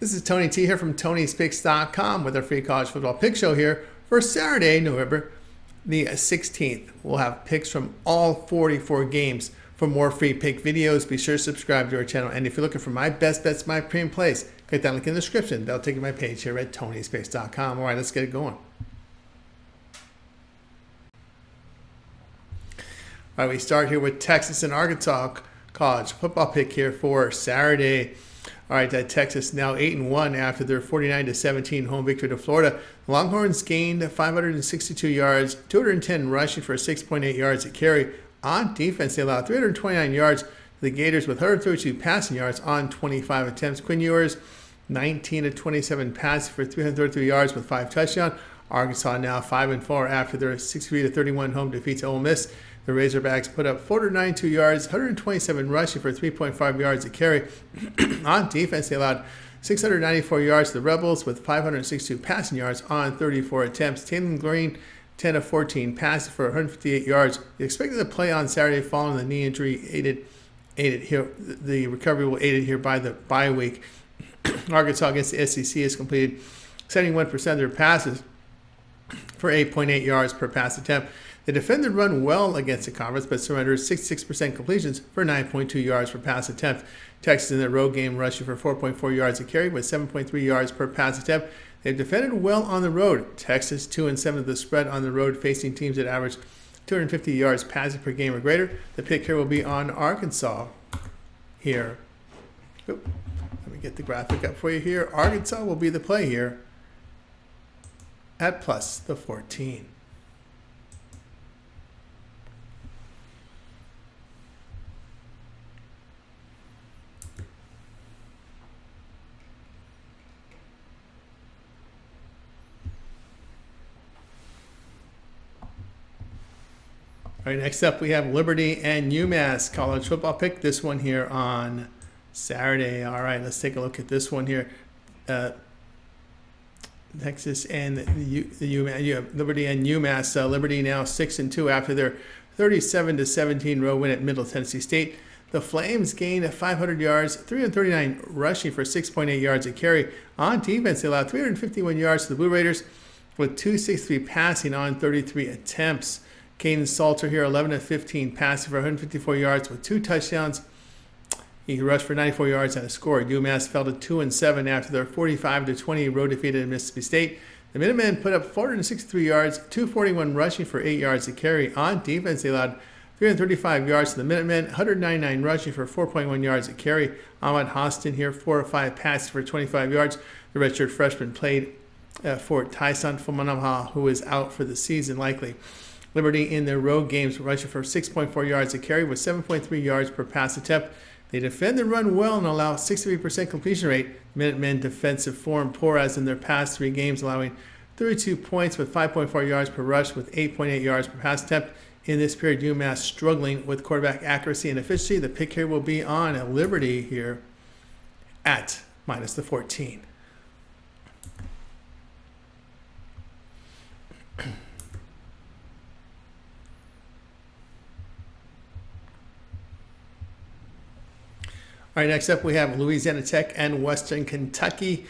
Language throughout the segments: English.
This is Tony T here from Tony'sPicks.com with our free college football pick show here for Saturday, November the 16th. We'll have picks from all 44 games. For more free pick videos, be sure to subscribe to our channel. And if you're looking for my best bets, my premium plays, click that link in the description. That'll take you to my page here at Tony'sPicks.com. All right, let's get it going. All right, we start here with Texas and Arkansas college football pick here for Saturday. All right, Texas now 8-1 after their 49-17 home victory to Florida. The Longhorns gained 562 yards, 210 rushing for 6.8 yards a carry. On defense, they allowed 329 yards to the Gators with 132 passing yards on 25 attempts. Quinn Ewers, 19-27 passing for 333 yards with 5 touchdowns. Arkansas now 5-4 after their 63-31 home defeat to Ole Miss. The Razorbacks put up 492 yards, 127 rushing for 3.5 yards a carry. On defense, they allowed 694 yards to the Rebels with 562 passing yards on 34 attempts. Taylor Green, 10-14 passing for 158 yards. They expected to play on Saturday following the knee injury aided here. The recovery will aided here by the bye week. Arkansas against the SEC has completed 71% of their passes for 8.8 yards per pass attempt. They defended run well against the conference, but surrendered 66% completions for 9.2 yards per pass attempt. Texas in their road game rushing for 4.4 yards a carry with 7.3 yards per pass attempt. They've defended well on the road. Texas 2-7 of the spread on the road, facing teams that average 250 yards passing per game or greater. The pick here will be on Arkansas here. Let me get the graphic up for you here. Arkansas will be the play here at plus the 14. All right, next up we have Liberty and UMass college football pick. This one here on Saturday. All right, let's take a look at this one here. Texas and Liberty and UMass. Liberty now 6-2 after their 37-17 road win at Middle Tennessee State. The Flames gained 500 yards, 339 rushing for 6.8 yards a carry. On defense, they allowed 351 yards to the Blue Raiders with 263 passing on 33 attempts. Caden Salter here, 11-15 passing for 154 yards with 2 touchdowns. He rushed for 94 yards and a score. UMass fell to 2-7 after their 45-20 road defeat at Mississippi State. The Minutemen put up 463 yards, 241 rushing for 8 yards to carry. On defense, they allowed 335 yards to the Minutemen, 199 rushing for 4.1 yards a carry. Ahmad Hostin here, 4 of 5 passes for 25 yards. The redshirt freshman played for Tyson Fumanamaha, who is out for the season likely. Liberty in their road games rushing for 6.4 yards a carry with 7.3 yards per pass attempt. They defend and run well and allow 63% completion rate. Minutemen defensive form poor as in their past 3 games, allowing 32 points with 5.4 yards per rush with 8.8 yards per pass attempt. In this period, UMass struggling with quarterback accuracy and efficiency. The pick here will be on Liberty here at minus the 14. All right, next up we have Louisiana Tech and Western Kentucky.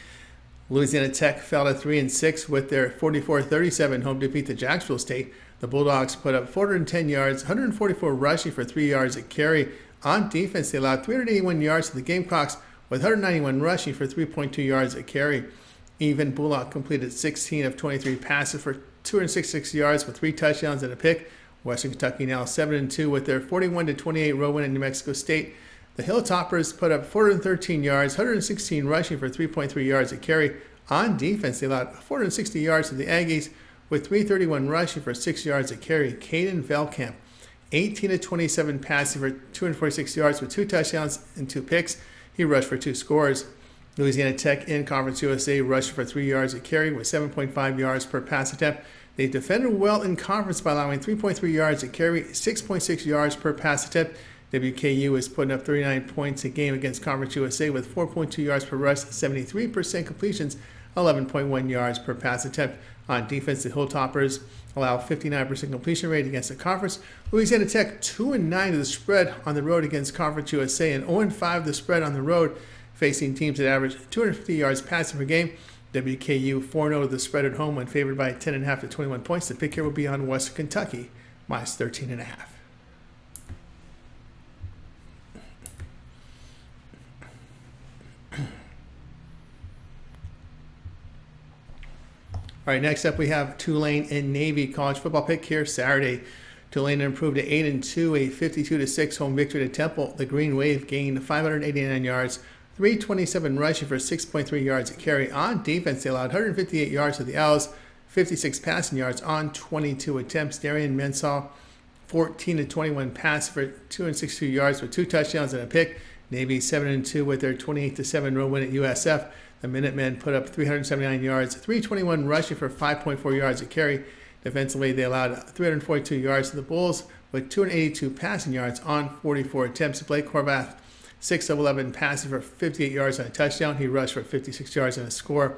Louisiana Tech fell to 3-6 with their 44-37 home defeat to Jacksonville State. The Bulldogs put up 410 yards, 144 rushing for 3 yards a carry. On defense, they allowed 381 yards to the Gamecocks with 191 rushing for 3.2 yards a carry. Even Bullock completed 16 of 23 passes for 266 yards with 3 touchdowns and a pick. Western Kentucky now 7-2 with their 41-28 road win at New Mexico State. The Hilltoppers put up 413 yards, 116 rushing for 3.3 yards a carry. On defense, they allowed 460 yards to the Aggies with 331 rushing for 6 yards a carry. Caden Velkamp, 18-27 passing for 246 yards with 2 touchdowns and 2 picks. He rushed for 2 scores. Louisiana Tech in Conference USA rushed for 3 yards a carry with 7.5 yards per pass attempt. They defended well in conference by allowing 3.3 yards a carry, 6.6 yards per pass attempt. WKU is putting up 39 points a game against Conference USA with 4.2 yards per rush, 73% completions, 11.1 yards per pass attempt. On defense, the Hilltoppers allow 59% completion rate against the conference. Louisiana Tech 2-9 to the spread on the road against Conference USA and 0-5 the spread on the road facing teams that average 250 yards passing per game. WKU 4-0 the spread at home when favored by 10.5 to 21 points. The pick here will be on Western Kentucky, minus 13.5. All right, next up we have Tulane and Navy college football pick here Saturday. Tulane improved to 8-2, a 52-6 home victory to Temple. The Green Wave gained 589 yards, 327 rushing for 6.3 yards a carry. On defense, they allowed 158 yards to the Owls, 56 passing yards on 22 attempts. Darian Mensah, 14-21 pass for 262 yards with 2 touchdowns and a pick. Navy 7-2 with their 28-7 road win at USF. The Minutemen put up 379 yards, 321 rushing for 5.4 yards a carry. Defensively, they allowed 342 yards to the Bulls with 282 passing yards on 44 attempts. Blake Horvath, 6 of 11 passing for 58 yards and a touchdown. He rushed for 56 yards and a score.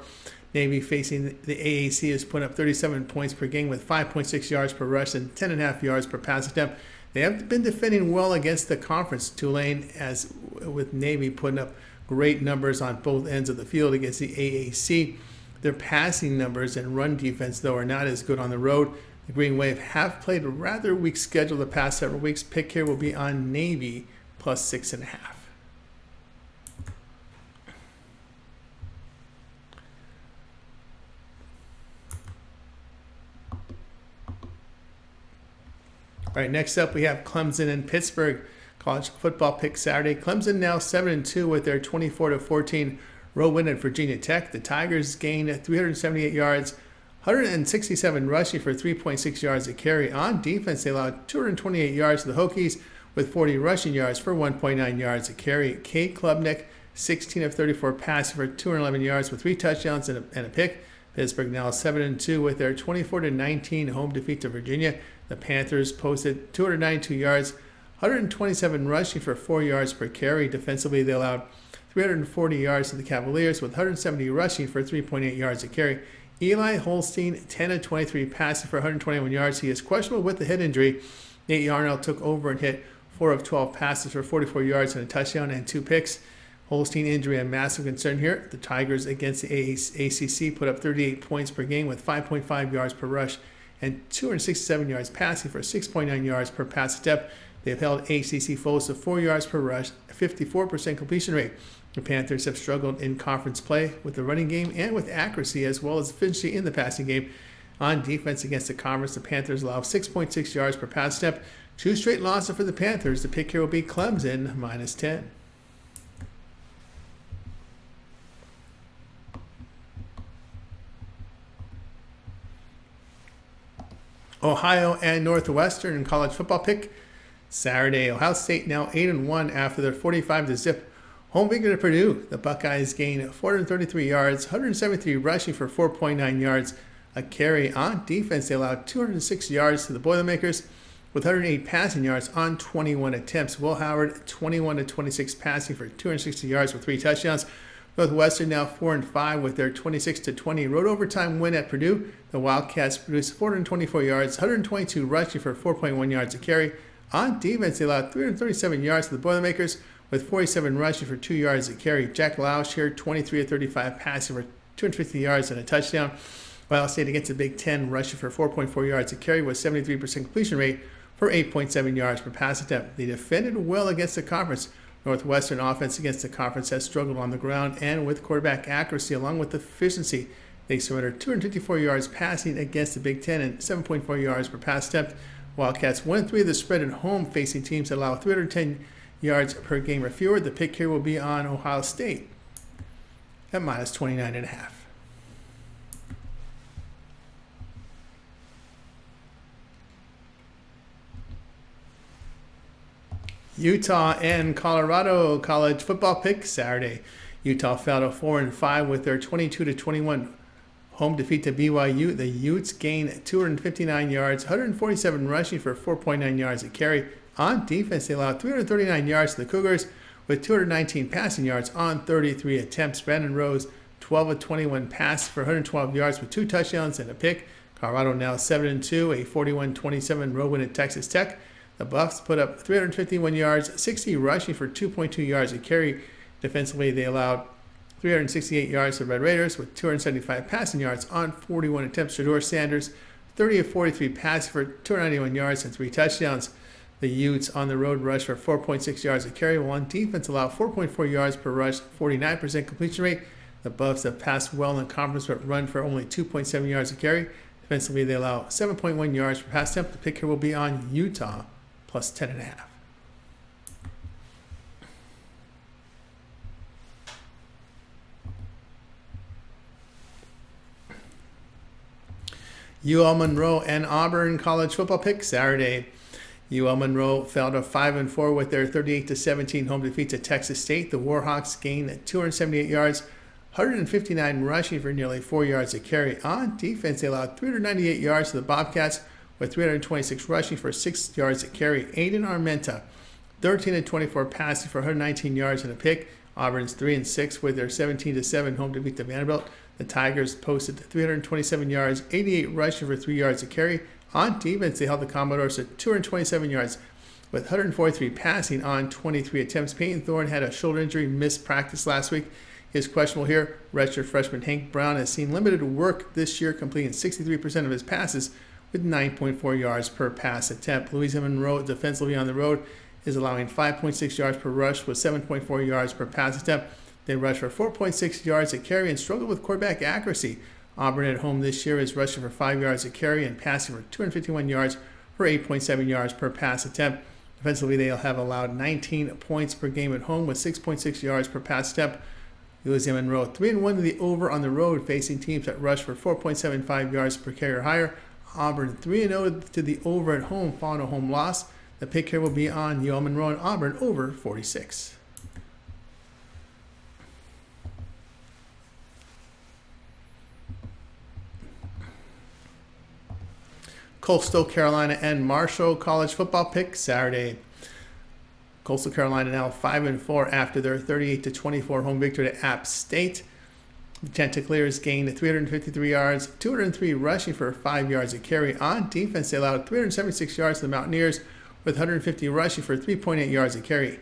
Navy facing the AAC is putting up 37 points per game with 5.6 yards per rush and 10.5 yards per pass attempt. They have been defending well against the conference. Tulane, as with Navy, putting up great numbers on both ends of the field against the AAC. Their passing numbers and run defense, though, are not as good on the road. The Green Wave have played a rather weak schedule the past several weeks. Pick here will be on Navy plus 6.5. All right, next up we have Clemson and Pittsburgh college football pick Saturday. Clemson now 7-2 with their 24-14 road win at Virginia Tech. The Tigers gained 378 yards, 167 rushing for 3.6 yards a carry. On defense, they allowed 228 yards to the Hokies with 40 rushing yards for 1.9 yards a carry. Kate Klubnik, 16 of 34 passing for 211 yards with 3 touchdowns and a pick. Pittsburgh now 7-2 with their 24-19 home defeat to Virginia. The Panthers posted 292 yards, 127 rushing for 4 yards per carry. Defensively, they allowed 340 yards to the Cavaliers with 170 rushing for 3.8 yards a carry. Eli Holstein, 10 of 23 passing for 121 yards. He is questionable with the head injury. Nate Yarnell took over and hit 4 of 12 passes for 44 yards and a touchdown and 2 picks. Holstein injury a massive concern here. The Tigers against the ACC put up 38 points per game with 5.5 yards per rush and 267 yards passing for 6.9 yards per pass attempt. They have held ACC foes to 4 yards per rush, a 54% completion rate. The Panthers have struggled in conference play with the running game and with accuracy as well as efficiency in the passing game. On defense against the conference, the Panthers allow 6.6 yards per pass attempt. 2 straight losses for the Panthers. The pick here will be Clemson, minus 10. Ohio and Northwestern in college football pick Saturday. Ohio State now 8-1 after their 45-0 home victory to Purdue. The Buckeyes gained 433 yards, 173 rushing for 4.9 yards a carry. On defense, they allowed 206 yards to the Boilermakers with 108 passing yards on 21 attempts. Will Howard, 21-26 passing for 260 yards with 3 touchdowns. Northwestern now 4-5 with their 26-20 road overtime win at Purdue. The Wildcats produced 424 yards, 122 rushing for 4.1 yards a carry. On defense, they allowed 337 yards to the Boilermakers with 47 rushing for 2 yards a carry. Jack Lausch here, 23-35 passing for 250 yards and a touchdown. Ohio State against the Big Ten rushing for 4.4 yards a carry with 73% completion rate for 8.7 yards per pass attempt. They defended well against the conference. Northwestern offense against the conference has struggled on the ground and with quarterback accuracy along with efficiency. They surrendered 254 yards passing against the Big Ten and 7.4 yards per pass attempt. Wildcats 1-3 of the spread at home facing teams that allow 310 yards per game or fewer. The pick here will be on Ohio State at minus 29.5. Utah and Colorado college football pick Saturday. Utah fell to 4-5 with their 22-21 home defeat to BYU. The Utes gained 259 yards, 147 rushing for 4.9 yards a carry. On defense, they allowed 339 yards to the Cougars with 219 passing yards on 33 attempts. Brandon Rose, 12 of 21 passes for 112 yards with 2 touchdowns and a pick. Colorado now 7-2, a 41-27 road win at Texas Tech. The Buffs put up 351 yards, 60 rushing for 2.2 yards a carry. Defensively, they allowed 368 yards to the Red Raiders with 275 passing yards on 41 attempts. Shedeur Sanders, 30 of 43 passing for 291 yards and 3 touchdowns. The Utes on the road rushed for 4.6 yards a carry, while on defense allowed 4.4 yards per rush, 49% completion rate. The Buffs have passed well in conference but run for only 2.7 yards a carry. Defensively, they allow 7.1 yards per pass attempt. The pick here will be on Utah, plus 10.5. UL Monroe and Auburn college football pick Saturday. UL Monroe fell to 5-4 with their 38-17 home defeat to Texas State. The Warhawks gained 278 yards, 159 rushing for nearly 4 yards a carry. On defense, they allowed 398 yards to the Bobcats with 326 rushing for 6 yards a carry. Aiden Armenta, 13-24 passing for 119 yards and a pick. Auburn's 3-6 with their 17-7 home defeat to Vanderbilt. The Tigers posted 327 yards, 88 rushing for 3 yards a carry. On defense, they held the Commodores to 227 yards with 143 passing on 23 attempts. Peyton Thorne had a shoulder injury, missed practice last week. He is questionable here. Redshirt freshman Hank Brown has seen limited work this year, completing 63% of his passes with 9.4 yards per pass attempt. Louisiana Monroe defensively on the road is allowing 5.6 yards per rush with 7.4 yards per pass attempt. They rush for 4.6 yards a carry and struggle with quarterback accuracy. Auburn at home this year is rushing for 5 yards a carry and passing for 251 yards for 8.7 yards per pass attempt. Defensively, they'll have allowed 19 points per game at home with 6.6 yards per pass attempt. Louisiana Monroe 3-1 to the over on the road, facing teams that rush for 4.75 yards per carry or higher. Auburn 3-0 to the over at home, following a home loss. The pick here will be on UL Monroe and Auburn over 46. Coastal Carolina and Marshall college football pick Saturday. Coastal Carolina now 5-4 after their 38-24 home victory to App State. The Chanticleers gained 353 yards, 203 rushing for 5 yards a carry. On defense, they allowed 376 yards to the Mountaineers with 150 rushing for 3.8 yards a carry.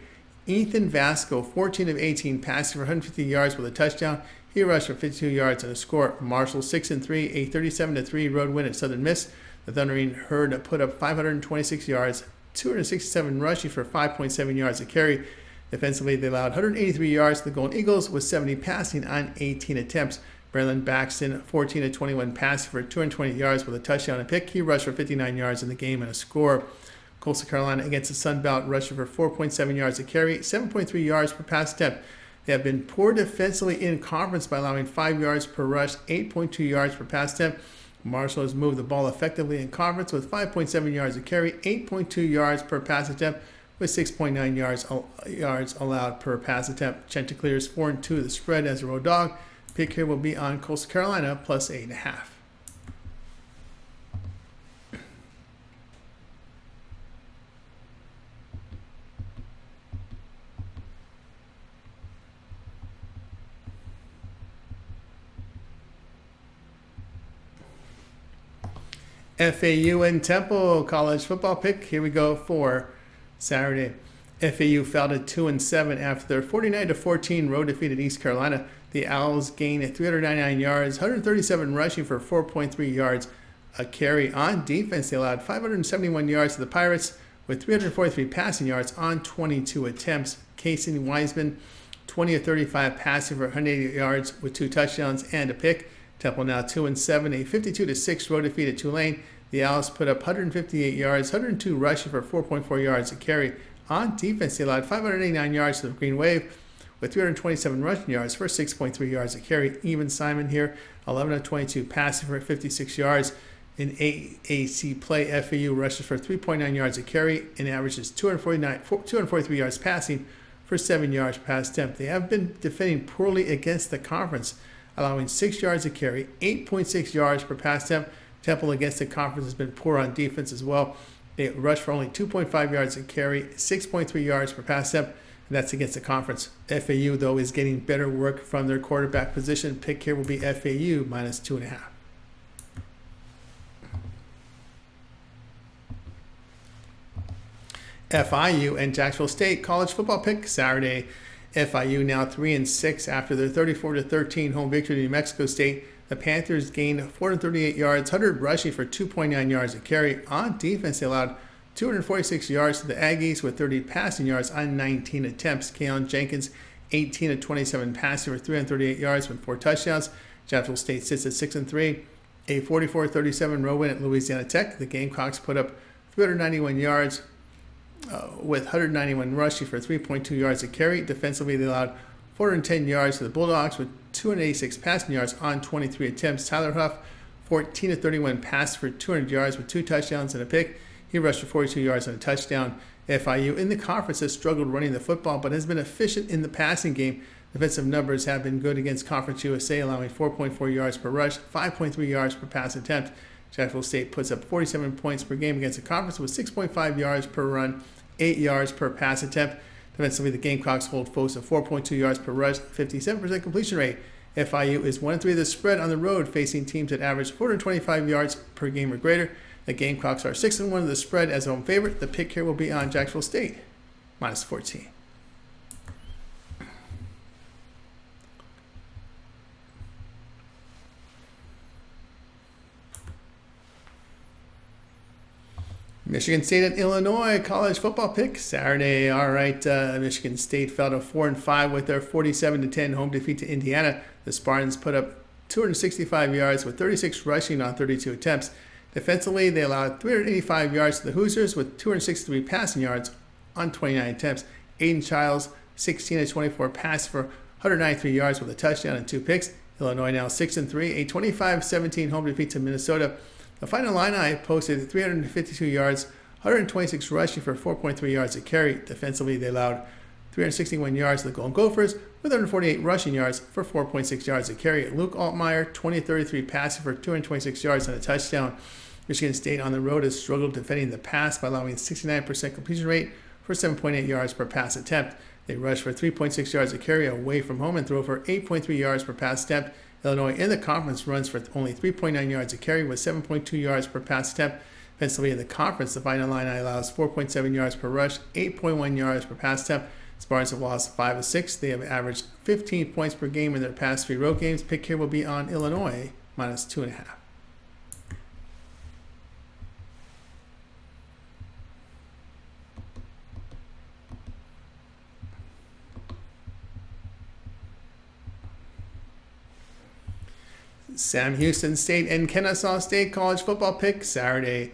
Ethan Vasco, 14 of 18 passing for 150 yards with a touchdown. He rushed for 52 yards and a score. Marshall 6-3, a 37-3 road win at Southern Miss. The Thundering Herd put up 526 yards, 267 rushing for 5.7 yards a carry. Defensively, they allowed 183 yards to the Golden Eagles with 70 passing on 18 attempts. Braylon Baxton, 14-21 passing for 220 yards with a touchdown and pick. He rushed for 59 yards in the game and a score. Coastal Carolina against the Sun Belt rushing for 4.7 yards a carry, 7.3 yards per pass attempt. They have been poor defensively in conference by allowing 5 yards per rush, 8.2 yards per pass attempt. Marshall has moved the ball effectively in conference with 5.7 yards a carry, 8.2 yards per pass attempt, with 6.9 yards allowed per pass attempt. Chanticleers 4-2 the spread as a road dog. Pick here will be on Coastal Carolina plus 8.5. FAU and Temple college football pick. Here we go for Saturday. FAU fell to 2-7 after their 49-14 road defeat at East Carolina. The Owls gained 399 yards, 137 rushing for 4.3 yards a carry. On defense, they allowed 571 yards to the Pirates with 343 passing yards on 22 attempts. Casey Wiseman, 20 of 35 passing for 180 yards with 2 touchdowns and a pick. Temple now 2-7, a 52-6 road defeat at Tulane. The Owls put up 158 yards, 102 rushing for 4.4 yards a carry. On defense, they allowed 589 yards to the Green Wave with 327 rushing yards for 6.3 yards a carry. Even Simon here, 11 of 22 passing for 56 yards. In AAC play, FAU rushes for 3.9 yards a carry and averages 243 yards passing for 7 yards per pass attempt. They have been defending poorly against the conference, allowing 6 yards a carry, 8.6 yards per pass attempt. Temple against the conference has been poor on defense as well. They rush for only 2.5 yards a carry, 6.3 yards per pass attempt, and that's against the conference. FAU, though, is getting better work from their quarterback position. Pick here will be FAU minus 2.5. FIU and Jacksonville State college football pick Saturday. FIU now 3-6 after their 34-13 home victory to New Mexico State. The Panthers gained 438 yards, 100 rushing for 2.9 yards a carry. On defense, they allowed 246 yards to the Aggies with 30 passing yards on 19 attempts. Keon Jenkins, 18-27 passing for 338 yards with 4 touchdowns. Jacksonville State sits at 6-3. A 44-37 road win at Louisiana Tech. The Gamecocks put up 391 yards with 191 rushing for 3.2 yards a carry. Defensively, they allowed 410 yards to the Bulldogs with 286 passing yards on 23 attempts. Tyler Huff, 14-31 passes for 200 yards with 2 touchdowns and a pick. He rushed for 42 yards and a touchdown. FIU in the conference has struggled running the football, but has been efficient in the passing game. Defensive numbers have been good against Conference USA, allowing 4.4 yards per rush, 5.3 yards per pass attempt. Jacksonville State puts up 47 points per game against the conference with 6.5 yards per run, 8 yards per pass attempt. Defensively, the Gamecocks hold foes to 4.2 yards per rush, 57% completion rate. FIU is 1-3 of the spread on the road, facing teams that average 425 yards per game or greater. The Gamecocks are 6-1 of the spread as home favorite. The pick here will be on Jacksonville State, -14. Michigan State and Illinois college football pick Saturday. All right, Michigan State fell to 4-5 with their 47-10 home defeat to Indiana. The Spartans put up 265 yards with 36 rushing on 32 attempts. Defensively, they allowed 385 yards to the Hoosiers with 263 passing yards on 29 attempts. Aiden Childs, 16-24 passes for 193 yards with a touchdown and 2 picks. Illinois now 6-3, a 25-17 home defeat to Minnesota. The final Illini posted 352 yards, 126 rushing for 4.3 yards a carry. Defensively, they allowed 361 yards to the Golden Gophers with 148 rushing yards for 4.6 yards a carry. Luke Altmaier, 20-33 passing for 226 yards and a touchdown. Michigan State on the road has struggled defending the pass by allowing 69% completion rate for 7.8 yards per pass attempt. They rush for 3.6 yards a carry away from home and throw for 8.3 yards per pass attempt. Illinois in the conference runs for only 3.9 yards a carry with 7.2 yards per pass attempt. Defensively in the conference, the final line allows 4.7 yards per rush, 8.1 yards per pass attempt. Spartans have lost 5 of 6. They have averaged 15 points per game in their past 3 road games. Pick here will be on Illinois, -2.5. Sam Houston State and Kennesaw State college football pick Saturday.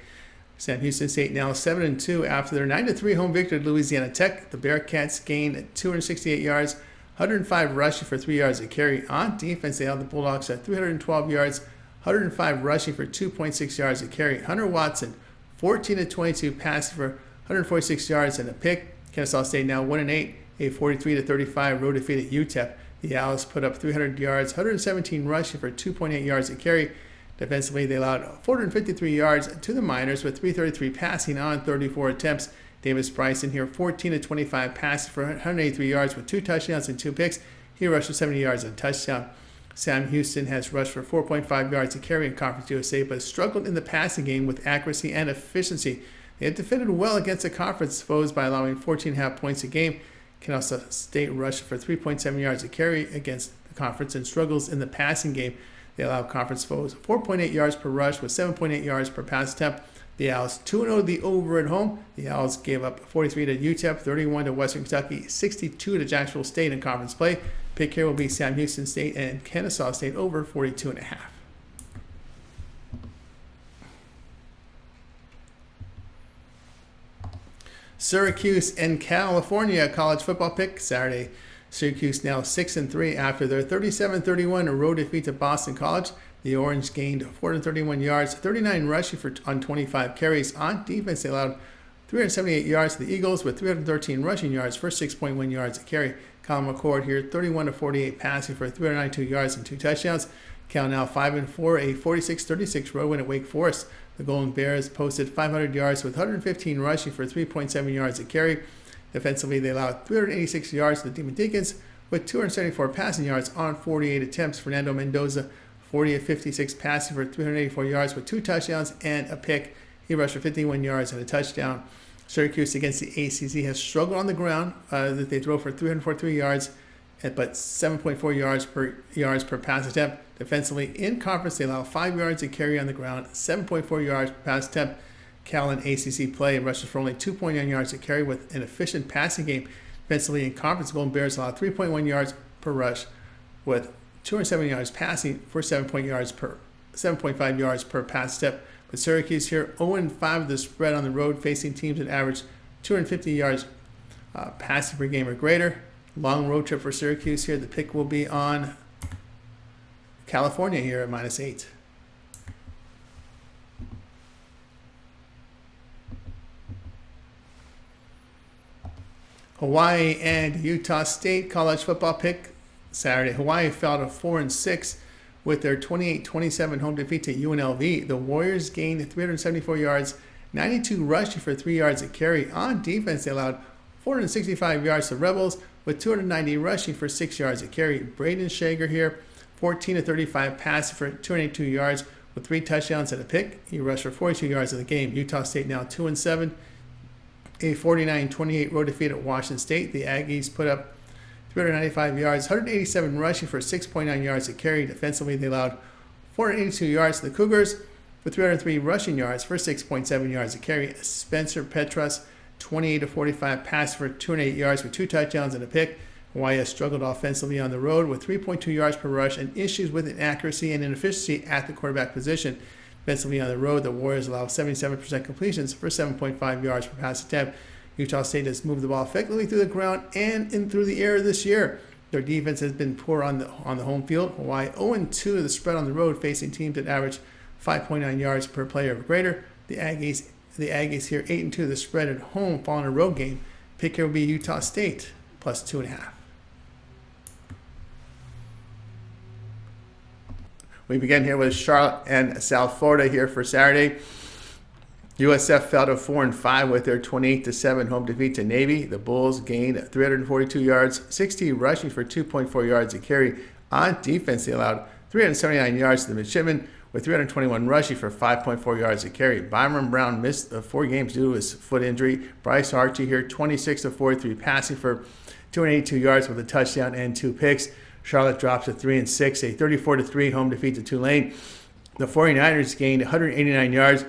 Sam Houston State now 7-2 after their 9-3 home victory at Louisiana Tech. The Bearcats gained 268 yards, 105 rushing for 3 yards a carry. On defense, they held the Bulldogs at 312 yards, 105 rushing for 2.6 yards a carry. Hunter Watson, 14-22 passing for 146 yards and a pick. Kennesaw State now 1-8, a 43-35 road defeat at UTEP. The Owls put up 300 yards, 117 rushing for 2.8 yards a carry. Defensively, they allowed 453 yards to the Miners with 333 passing on 34 attempts. Davis Bryson here, 14-25 passing for 183 yards with 2 touchdowns and 2 picks. He rushed for 70 yards and a touchdown. Sam Houston has rushed for 4.5 yards a carry in Conference USA, but struggled in the passing game with accuracy and efficiency. They have defended well against the conference foes by allowing 14.5 points a game. Kennesaw State rushed for 3.7 yards a carry against the conference and struggles in the passing game. They allow conference foes 4.8 yards per rush with 7.8 yards per pass attempt. The Owls 2-0 the over at home. The Owls gave up 43 to UTEP, 31 to Western Kentucky, 62 to Jacksonville State in conference play. Pick here will be Sam Houston State and Kennesaw State over 42.5. Syracuse and California college football pick Saturday. Syracuse now 6-3 after their 37-31 road defeat to Boston College. The Orange gained 431 yards, 39 rushing on 25 carries. On defense, they allowed 378 yards to the Eagles with 313 rushing yards for 6.1 yards a carry. Colin McCord here, 31-48 passing for 392 yards and 2 touchdowns. Cal now 5-4, a 46-36 road win at Wake Forest. The Golden Bears posted 500 yards with 115 rushing for 3.7 yards a carry. Defensively, they allowed 386 yards to the Demon Deacons with 274 passing yards on 48 attempts. Fernando Mendoza, 40-56 passing for 384 yards with 2 touchdowns and a pick. He rushed for 51 yards and a touchdown. Syracuse against the ACC has struggled on the ground. That they throw for 343 yards, but 7.4 yards per pass attempt. Defensively, in conference, they allow 5 yards to carry on the ground, 7.4 yards per pass attempt. Cal and ACC play rushes for only 2.9 yards to carry with an efficient passing game. Defensively, in conference, Golden Bears allow 3.1 yards per rush with 207 yards passing for 7.5 yards per pass step. But Syracuse here 0-5 of the spread on the road, facing teams that average 250 yards passing per game or greater. Long road trip for Syracuse here. The pick will be on California here at -8. Hawaii and Utah State college football pick Saturday. Hawaii fell to 4-6 with their 28-27 home defeat to UNLV. The Warriors gained 374 yards, 92 rushing for 3 yards a carry. On defense, they allowed 465 yards to Rebels with 290 rushing for 6 yards a carry. Braden Shager here, 14-35 passing for 282 yards with 3 touchdowns and a pick. He rushed for 42 yards in the game. Utah State now 2-7. A 49-28 road defeat at Washington State. The Aggies put up 395 yards, 187 rushing for 6.9 yards a carry. Defensively, they allowed 482 yards to the Cougars for 303 rushing yards for 6.7 yards a carry. Spencer Petras, 28-45 pass for 208 yards with 2 touchdowns and a pick. Hawaii has struggled offensively on the road with 3.2 yards per rush and issues with inaccuracy and inefficiency at the quarterback position. Defensively on the road, the Warriors allow 77% completions for 7.5 yards per pass attempt. Utah State has moved the ball effectively through the ground and in through the air this year. Their defense has been poor on the home field. Hawaii 0-2 the spread on the road, facing teams that average 5.9 yards per player or greater. The Aggies here 8-2 the spread at home, following a road game. Pick here will be Utah State plus 2.5. We begin here with Charlotte and South Florida here for Saturday. USF fell to 4-5 with their 28-7 home defeat to Navy. The Bulls gained 342 yards, 60 rushing for 2.4 yards a carry. On defense, they allowed 379 yards to the Midshipmen with 321 rushing for 5.4 yards a carry. Byron Brown missed 4 games due to his foot injury. Bryce Archie here 26-43 passing for 282 yards with a touchdown and 2 picks. Charlotte drops to 3-6, a 34-3 home defeat to Tulane. The 49ers gained 189 yards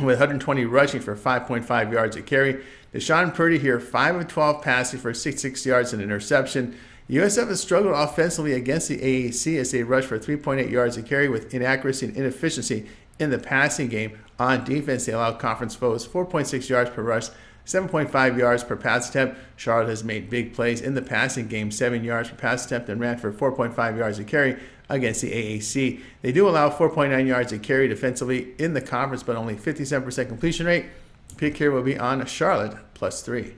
with 120 rushing for 5.5 yards a carry. Deshaun Purdy here 5-12 passing for 66 yards and an interception. USF has struggled offensively against the AAC as they rush for 3.8 yards a carry with inaccuracy and inefficiency in the passing game. On defense, they allowed conference foes 4.6 yards per rush, 7.5 yards per pass attempt. Charlotte has made big plays in the passing game, 7 yards per pass attempt, and ran for 4.5 yards a carry against the AAC. They do allow 4.9 yards a carry defensively in the conference, but only 57% completion rate. Pick here will be on Charlotte plus 3.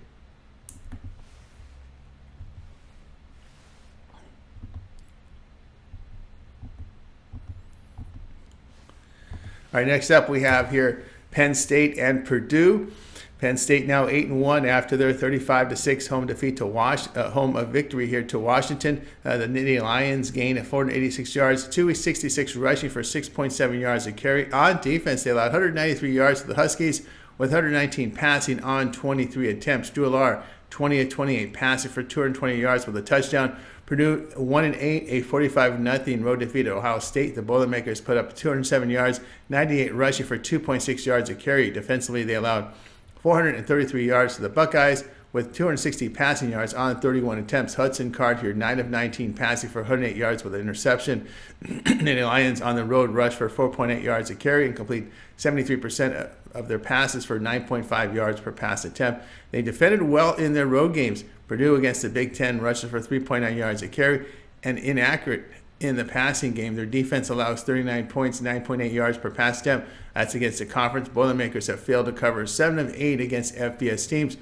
All right, next up we have here Penn State and Purdue. Penn State now 8-1 after their 35-6 home defeat to home victory here to Washington. The Nittany Lions gained 486 yards, 266 rushing for 6.7 yards a carry. On defense, they allowed 193 yards to the Huskies with 119 passing on 23 attempts. Drew Allar 20-28 passing for 220 yards with a touchdown. Purdue 1-8, a 45-0 road defeat at Ohio State. The Boilermakers put up 207 yards, 98 rushing for 2.6 yards a carry. Defensively, they allowed 433 yards to the Buckeyes with 260 passing yards on 31 attempts. Hudson Card here 9 of 19 passing for 108 yards with an interception. The Lions on the road rushed for 4.8 yards a carry and complete 73% of their passes for 9.5 yards per pass attempt. They defended well in their road games. Purdue against the Big Ten rushes for 3.9 yards a carry and inaccurate in the passing game. Their defense allows 39 points, 9.8 yards per pass attempt. That's against the conference. Boilermakers have failed to cover 7 of 8 against FBS teams.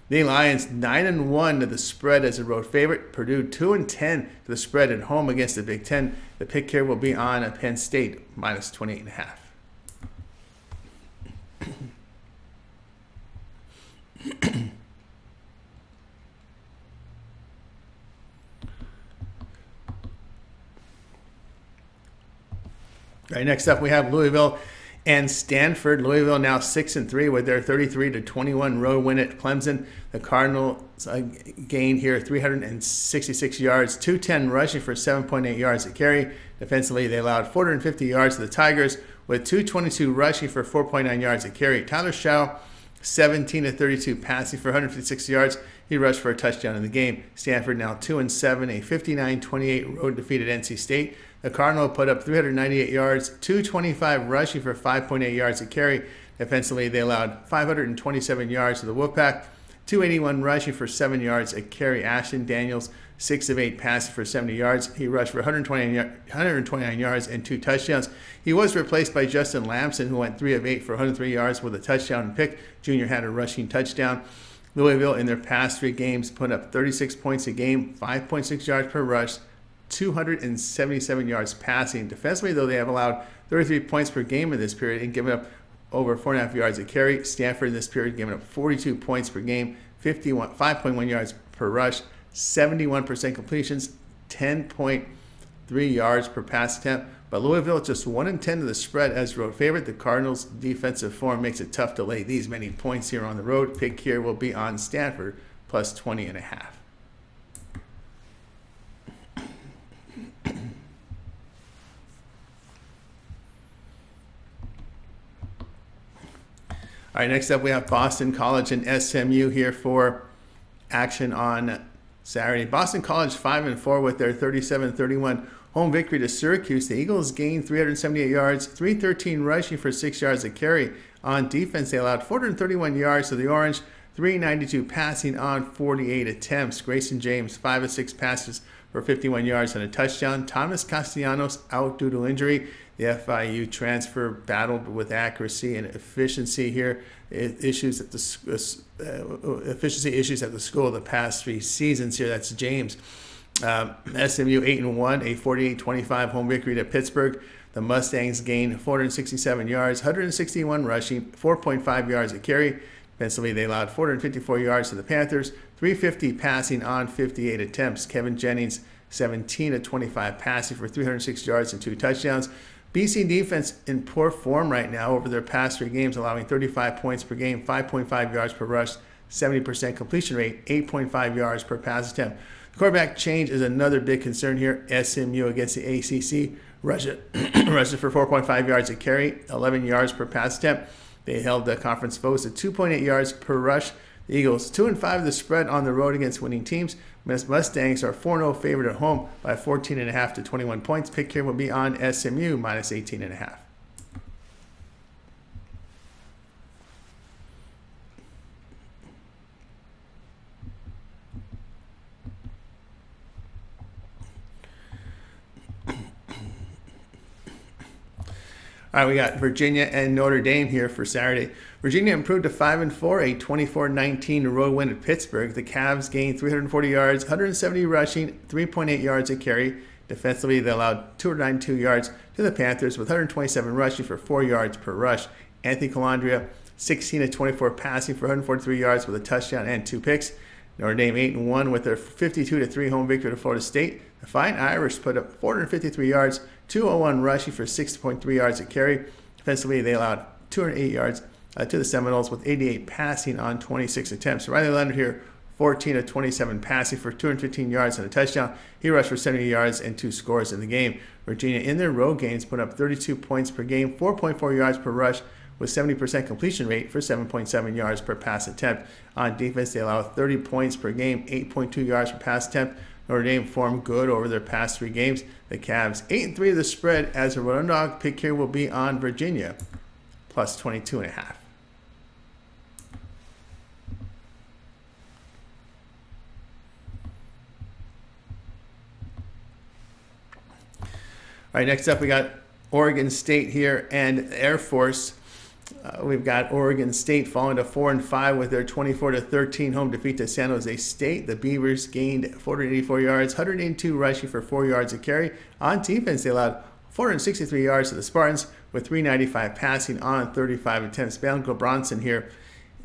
The Lions 9-1 to the spread as a road favorite. Purdue 2-10 to the spread at home against the Big Ten. The pick here will be on Penn State minus 28.5. All right, next up we have Louisville and Stanford. Louisville now 6-3 with their 33-21 road win at Clemson. The Cardinals gained here 366 yards, 210 rushing for 7.8 yards a carry. Defensively, they allowed 450 yards to the Tigers with 222 rushing for 4.9 yards a carry. Tyler Shaw, 17-32 passing for 156 yards. He rushed for a touchdown in the game. Stanford now 2-7, a 59-28 road defeat at NC State. The Cardinals put up 398 yards, 225 rushing for 5.8 yards a carry. Defensively, they allowed 527 yards to the Wolfpack, 281 rushing for 7 yards a carry. Ashton Daniels, 6 of 8 passing for 70 yards. He rushed for 129 yards and 2 touchdowns. He was replaced by Justin Lamson, who went 3 of 8 for 103 yards with a touchdown and pick. Junior had a rushing touchdown. Louisville, in their past 3 games, put up 36 points a game, 5.6 yards per rush, 277 yards passing. Defensively, though, they have allowed 33 points per game in this period and given up over 4.5 yards a carry. Stanford in this period giving up 42 points per game, 5.1 yards per rush, 71% completions, 10.3 yards per pass attempt. But Louisville just 1-10 to the spread as road favorite. The Cardinals' defensive form makes it tough to lay these many points here on the road. Pick here will be on Stanford plus 20.5. All right, next up we have Boston College and SMU here for action on Saturday. Boston College 5-4 with their 37-31 home victory to Syracuse. The Eagles gained 378 yards, 313 rushing for 6 yards a carry. On defense, they allowed 431 yards to the Orange, 392 passing on 48 attempts. Grayson James, 5 of 6 passes for 51 yards and a touchdown. Thomas Castellanos out due to injury. The FIU transfer battled with accuracy and efficiency here. Efficiency issues at the school the past 3 seasons here. That's James. SMU 8-1, a 48-25 home victory to Pittsburgh. The Mustangs gained 467 yards, 161 rushing, 4.5 yards a carry. Defensively, they allowed 454 yards to the Panthers, 350 passing on 58 attempts. Kevin Jennings, 17-25 passing for 306 yards and 2 touchdowns. BC defense in poor form right now over their past 3 games, allowing 35 points per game, 5.5 yards per rush, 70% completion rate, 8.5 yards per pass attempt. The quarterback change is another big concern here. SMU against the ACC rushed for 4.5 yards a carry, 11 yards per pass attempt. They held the conference foes at 2.8 yards per rush. The Eagles 2-5 the spread on the road against winning teams. Mustangs are 4-0 favorite at home by 14.5 to 21 points. Pick here will be on SMU minus 18.5. All right, we got Virginia and Notre Dame here for Saturday. Virginia improved to 5-4, a 24-19 road win at Pittsburgh. The Cavs gained 340 yards, 170 rushing, 3.8 yards a carry. Defensively, they allowed 292 yards to the Panthers with 127 rushing for 4 yards per rush. Anthony Calandria, 16-24 passing for 143 yards with a touchdown and 2 picks. Notre Dame 8-1 with their 52-3 home victory to Florida State. The Fighting Irish put up 453 yards, 201 rushing for 6.3 yards a carry. Defensively, they allowed 208 yards to the Seminoles with 88 passing on 26 attempts. Riley Leonard here, 14-27 passing for 215 yards and a touchdown. He rushed for 70 yards and 2 scores in the game. Virginia, in their road games, put up 32 points per game, 4.4 yards per rush, with 70% completion rate for 7.7 yards per pass attempt. On defense, they allow 30 points per game, 8.2 yards per pass attempt. Notre Dame formed good over their past 3 games. The Cavs 8-3 of the spread as a road dog. Pick here will be on Virginia plus 22.5. All right, next up we got Oregon State here and Air Force. We've got Oregon State falling to 4-5 with their 24-13 home defeat to San Jose State. The Beavers gained 484 yards, 182 rushing for 4 yards a carry. On defense, they allowed 463 yards to the Spartans with 395 passing on 35 attempts. Bianco Bronson here,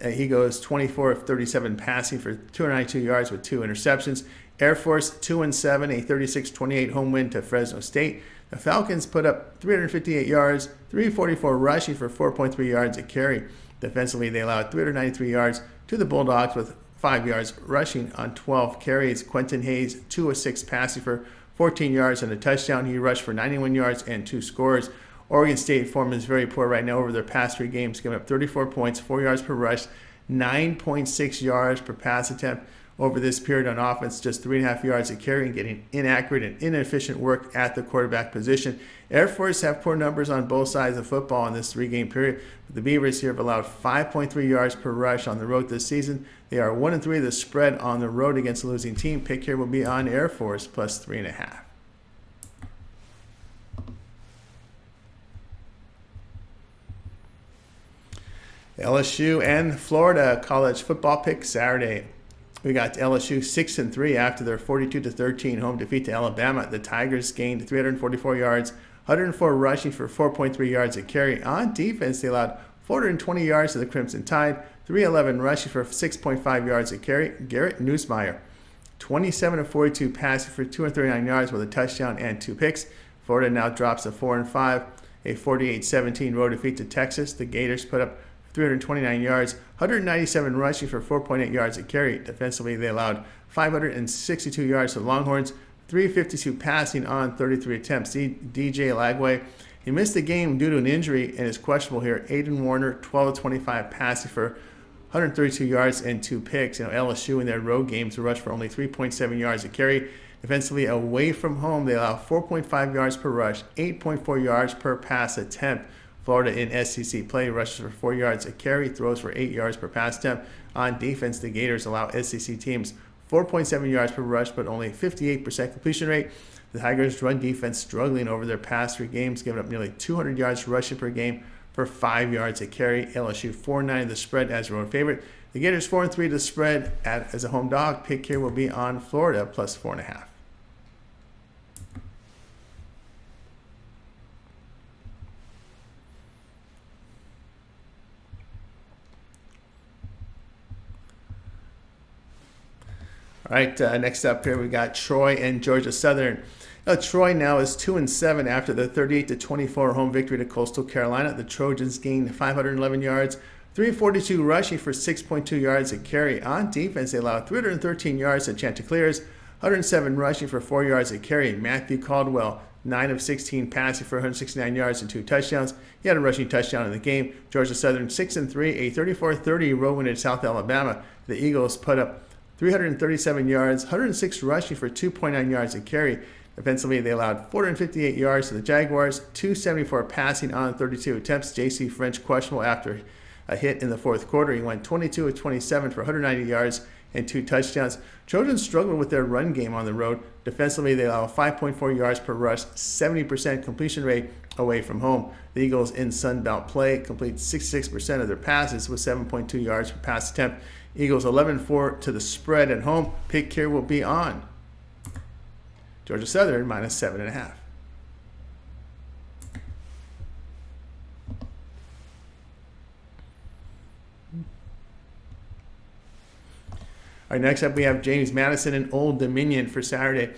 he goes 24 of 37 passing for 292 yards with 2 interceptions. Air Force 2-7, a 36-28 home win to Fresno State. The Falcons put up 358 yards, 344 rushing for 4.3 yards a carry. Defensively, they allowed 393 yards to the Bulldogs with 5 yards rushing on 12 carries. Quentin Hayes, 2 of 6 passing for 14 yards and a touchdown. He rushed for 91 yards and 2 scores. Oregon State form is very poor right now over their past 3 games, giving up 34 points, 4 yards per rush, 9.6 yards per pass attempt over this period on offense, just 3.5 yards a carry, and getting inaccurate and inefficient work at the quarterback position. Air Force have poor numbers on both sides of football in this 3-game period. But the Beavers here have allowed 5.3 yards per rush on the road this season. They are 1-3 the spread on the road against a losing team. Pick here will be on Air Force plus 3.5. LSU and Florida college football pick Saturday. We got LSU 6-3 after their 42-13 home defeat to Alabama. The Tigers gained 344 yards, 104 rushing for 4.3 yards a carry. On defense, they allowed 420 yards to the Crimson Tide, 311 rushing for 6.5 yards a carry. Garrett Nussmeier, 27-42 passing for 239 yards with a touchdown and 2 picks. Florida now drops to 4-5, a 48-17 road defeat to Texas. The Gators put up 329 yards, 197 rushing for 4.8 yards a carry. Defensively, they allowed 562 yards to the Longhorns, 352 passing on 33 attempts. DJ Lagway, he missed the game due to an injury and is questionable here. Aiden Warner, 12-25 passing for 132 yards and 2 picks. LSU in their road games rushed for only 3.7 yards a carry. Defensively, away from home, they allow 4.5 yards per rush, 8.4 yards per pass attempt. Florida in SEC play rushes for 4 yards a carry, throws for 8 yards per pass attempt. On defense, the Gators allow SEC teams 4.7 yards per rush, but only 58% completion rate. The Tigers' run defense struggling over their past 3 games, giving up nearly 200 yards rushing per game for 5 yards a carry. LSU 4-9 the spread as a road favorite. The Gators 4-3 the spread as a home dog. Pick here will be on Florida plus 4.5. All right, next up here we got Troy and Georgia Southern. Troy now is 2-7 after the 38-24 home victory to Coastal Carolina. The Trojans gained 511 yards, 342 rushing for 6.2 yards a carry. On defense, they allowed 313 yards to Chanticleers, 107 rushing for 4 yards a carry. Matthew Caldwell, 9 of 16 passing for 169 yards and 2 touchdowns. He had a rushing touchdown in the game. Georgia Southern 6-3, a 34-30 road win at South Alabama. The Eagles put up 337 yards, 106 rushing for 2.9 yards a carry. Defensively, they allowed 458 yards to the Jaguars, 274 passing on 32 attempts. J.C. French questionable after a hit in the 4th quarter. He went 22 of 27 for 190 yards and 2 touchdowns. Trojans struggled with their run game on the road. Defensively, they allow 5.4 yards per rush, 70% completion rate away from home. The Eagles in Sun Belt play complete 66% of their passes with 7.2 yards per pass attempt. Eagles 11-4 to the spread at home. Pick here will be on Georgia Southern minus 7.5. All right, next up we have James Madison and Old Dominion for Saturday.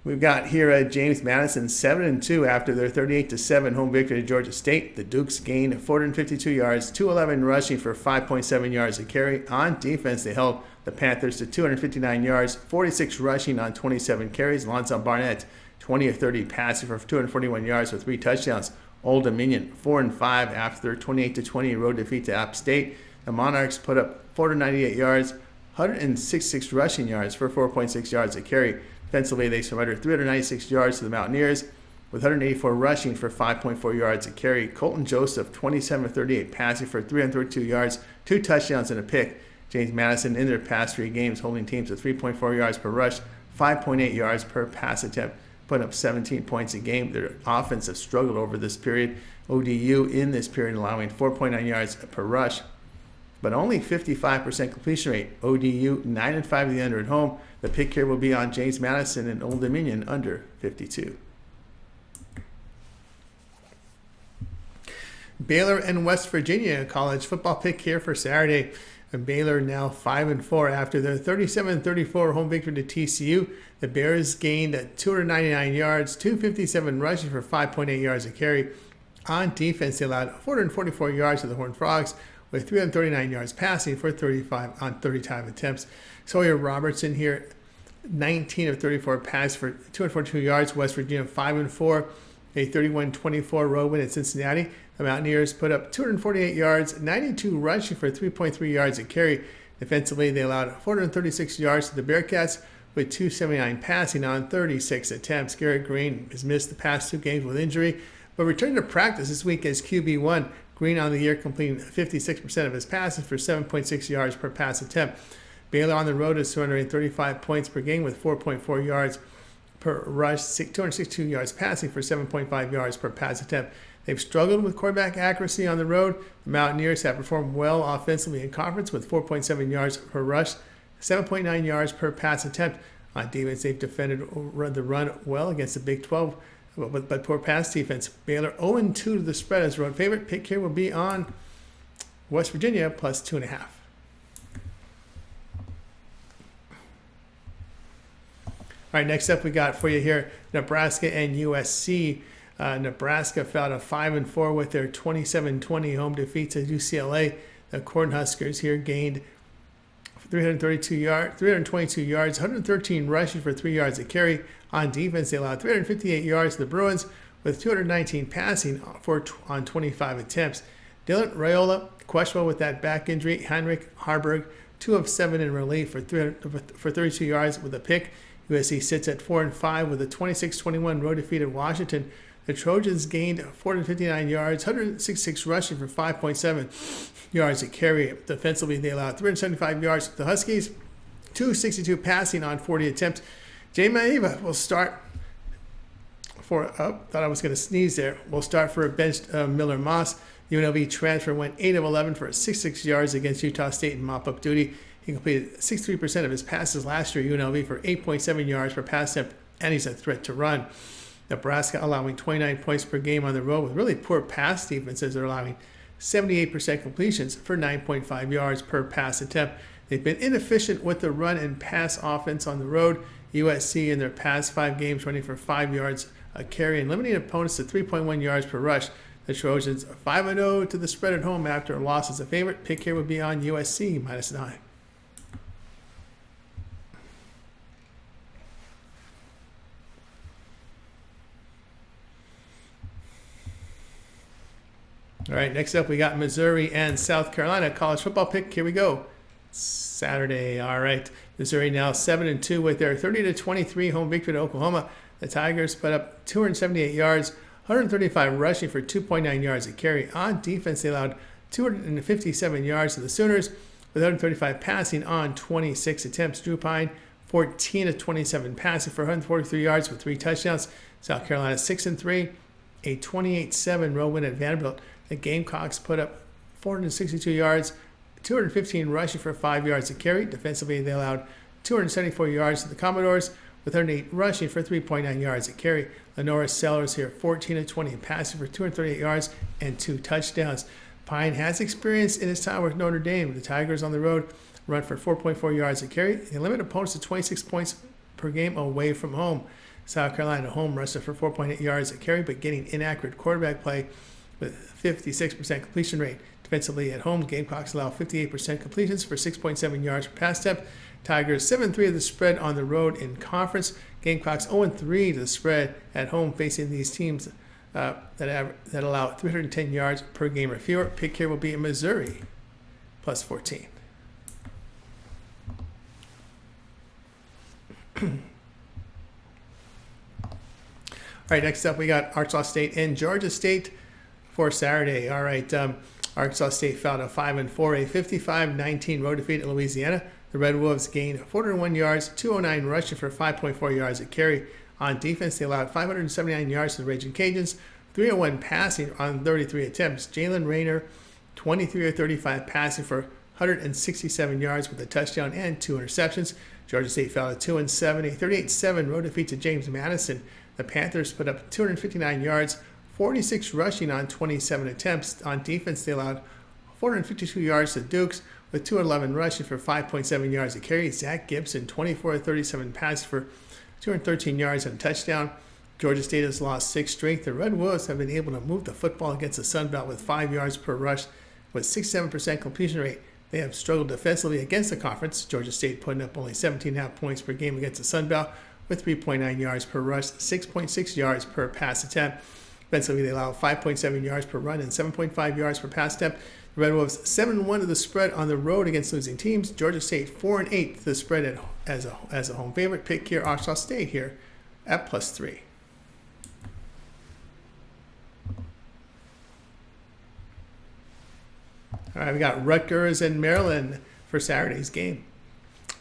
We've got here James Madison 7-2 after their 38-7 home victory to Georgia State. The Dukes gained 452 yards, 211 rushing for 5.7 yards a carry. On defense, they held the Panthers to 259 yards, 46 rushing on 27 carries. Lonzo Barnett, 20 of 30 passing for 241 yards with 3 touchdowns. Old Dominion 4-5 after their 28-20 road defeat to App State. The Monarchs put up 498 yards, 166 rushing yards for 4.6 yards a carry. Defensively, they surrendered 396 yards to the Mountaineers with 184 rushing for 5.4 yards a carry. Colton Joseph, 27-38 passing for 332 yards, 2 touchdowns and a pick. James Madison in their past 3 games holding teams to 3.4 yards per rush, 5.8 yards per pass attempt, putting up 17 points a game. Their offense have struggled over this period. ODU in this period allowing 4.9 yards per rush, but only 55% completion rate. ODU 9-5 the under at home. The pick here will be on James Madison and Old Dominion under 52. Baylor and West Virginia college football pick here for Saturday. And Baylor now 5-4 after their 37-34 home victory to TCU. The Bears gained 299 yards, 257 rushing for 5.8 yards a carry. On defense, they allowed 444 yards to the Horned Frogs, with 339 yards passing for 35 on 35 attempts. Sawyer Robertson here, 19 of 34 passes for 242 yards. West Virginia 5-4, a 31-24 road win at Cincinnati. The Mountaineers put up 248 yards, 92 rushing for 3.3 yards a carry. Defensively, they allowed 436 yards to the Bearcats, with 279 passing on 36 attempts. Garrett Green has missed the past 2 games with injury, but returned to practice this week as QB1. Green on the year completing 56% of his passes for 7.6 yards per pass attempt. Baylor on the road is 235 points per game with 4.4 yards per rush, 262 yards passing for 7.5 yards per pass attempt. They've struggled with quarterback accuracy on the road. The Mountaineers have performed well offensively in conference with 4.7 yards per rush, 7.9 yards per pass attempt. On defense, they've defended the run well against the Big 12, but poor pass defense. Baylor 0-2 to the spread as road favorite. Pick here will be on West Virginia plus 2.5. All right, next up we got for you here Nebraska and USC. Nebraska fell to 5-4 with their 27-20 home defeat to UCLA. The Cornhuskers here gained 322 yards, 113 rushing for 3 yards a carry. On defense, they allowed 358 yards to the Bruins with 219 passing on 25 attempts. Dylan Raiola, questionable with that back injury. Heinrich Harburg, 2 of 7 in relief for 32 yards with a pick. USC sits at 4-5 with a 26-21 road defeat at Washington. The Trojans gained 459 yards, 166 rushing for 5.7 yards a carry. Defensively, they allowed 375 yards to the Huskies, 262 passing on 40 attempts. Jay Maiava will start for, thought I was going to sneeze there. We'll start for a benched Miller Moss. UNLV transfer went 8 of 11 for 66 yards against Utah State in mop-up duty. He completed 63% of his passes last year at UNLV for 8.7 yards per pass attempt, and he's a threat to run. Nebraska allowing 29 points per game on the road with really poor pass defenses. They're allowing 78% completions for 9.5 yards per pass attempt. They've been inefficient with the run and pass offense on the road. USC in their past 5 games running for 5 yards a carry and limiting opponents to 3.1 yards per rush. The Trojans 5-0 to the spread at home after a loss as a favorite. Pick here would be on USC minus 9. All right, next up we got Missouri and South Carolina college football pick. Here we go. Saturday. All right, Missouri now 7-2 with their 30-23 home victory to Oklahoma. The Tigers put up 278 yards, 135 rushing for 2.9 yards a carry. On defense, they allowed 257 yards to the Sooners with 135 passing on 26 attempts. Drew Pine 14-27 passing for 143 yards with 3 touchdowns. South Carolina 6-3, a 28-7 road win at Vanderbilt. The Gamecocks put up 462 yards, 215 rushing for 5 yards a carry. Defensively, they allowed 274 yards to the Commodores with 108 rushing for 3.9 yards a carry. Lenora Sellers here, 14-20 passing for 238 yards and 2 touchdowns. Pine has experience in his time with Notre Dame. The Tigers on the road run for 4.4 yards a carry. They limit opponents to 26 points per game away from home. South Carolina home rushed for 4.8 yards a carry, but getting inaccurate quarterback play with 56% completion rate. Defensively at home, Gamecocks allow 58% completions for 6.7 yards per pass attempt. Tigers 7-3 of the spread on the road in conference. Gamecocks 0-3 to the spread at home facing these teams that allow 310 yards per game or fewer. Pick here will be in Missouri plus 14. All right, next up we got Arkansas State and Georgia State for Saturday. All right, Arkansas State fell to 5-4, a 55-19 road defeat at Louisiana. The Red Wolves gained 401 yards, 209 rushing for 5.4 yards a carry. On defense, they allowed 579 yards to the Raging Cajuns, 301 passing on 33 attempts. Jalen Rayner, 23 of 35 passing for 167 yards with a touchdown and 2 interceptions. Georgia State fell to 2-7, a 38-7 road defeat to James Madison. The Panthers put up 259 yards, 46 rushing on 27 attempts. On defense, they allowed 452 yards to Dukes with 211 rushing for 5.7 yards a carry. Zach Gibson, 24 of 37 passes for 213 yards and a touchdown. Georgia State has lost 6 straight. The Red Wolves have been able to move the football against the Sun Belt with 5 yards per rush with 67% completion rate. They have struggled defensively against the conference. Georgia State putting up only 17.5 points per game against the Sun Belt with 3.9 yards per rush, 6.6 yards per pass attempt. Defensively, they allow 5.7 yards per run and 7.5 yards per pass attempt. The Red Wolves 7-1 to the spread on the road against losing teams. Georgia State 4-8 to the spread as a home favorite. Pick here Arkansas State here at +3. All right, we got Rutgers and Maryland for Saturday's game.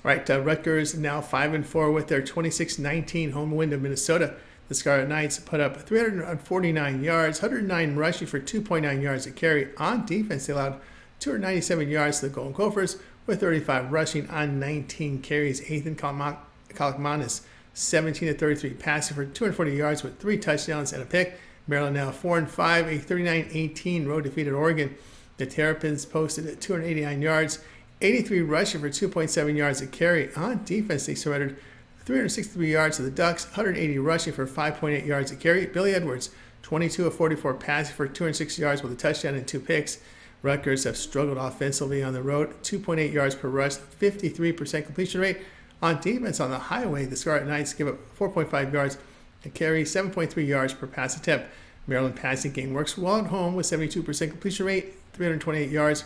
All right, Rutgers now 5-4 with their 26-19 home win to Minnesota. The Scarlet Knights put up 349 yards, 109 rushing for 2.9 yards a carry. On defense, they allowed 297 yards to the Golden Gophers with 35 rushing on 19 carries. Ethan Kalakmanis, 17 of 33 passing for 240 yards with 3 touchdowns and a pick. Maryland now 4-5, a 39-18 road defeat at Oregon. The Terrapins posted at 289 yards, 83 rushing for 2.7 yards a carry. On defense, they surrendered 363 yards to the Ducks, 180 rushing for 5.8 yards a carry. Billy Edwards, 22 of 44 passing for 206 yards with a touchdown and 2 picks. Rutgers have struggled offensively on the road, 2.8 yards per rush, 53% completion rate. On defense on the highway, the Scarlet Knights give up 4.5 yards a carry, 7.3 yards per pass attempt. Maryland passing game works well at home with 72% completion rate, 328 yards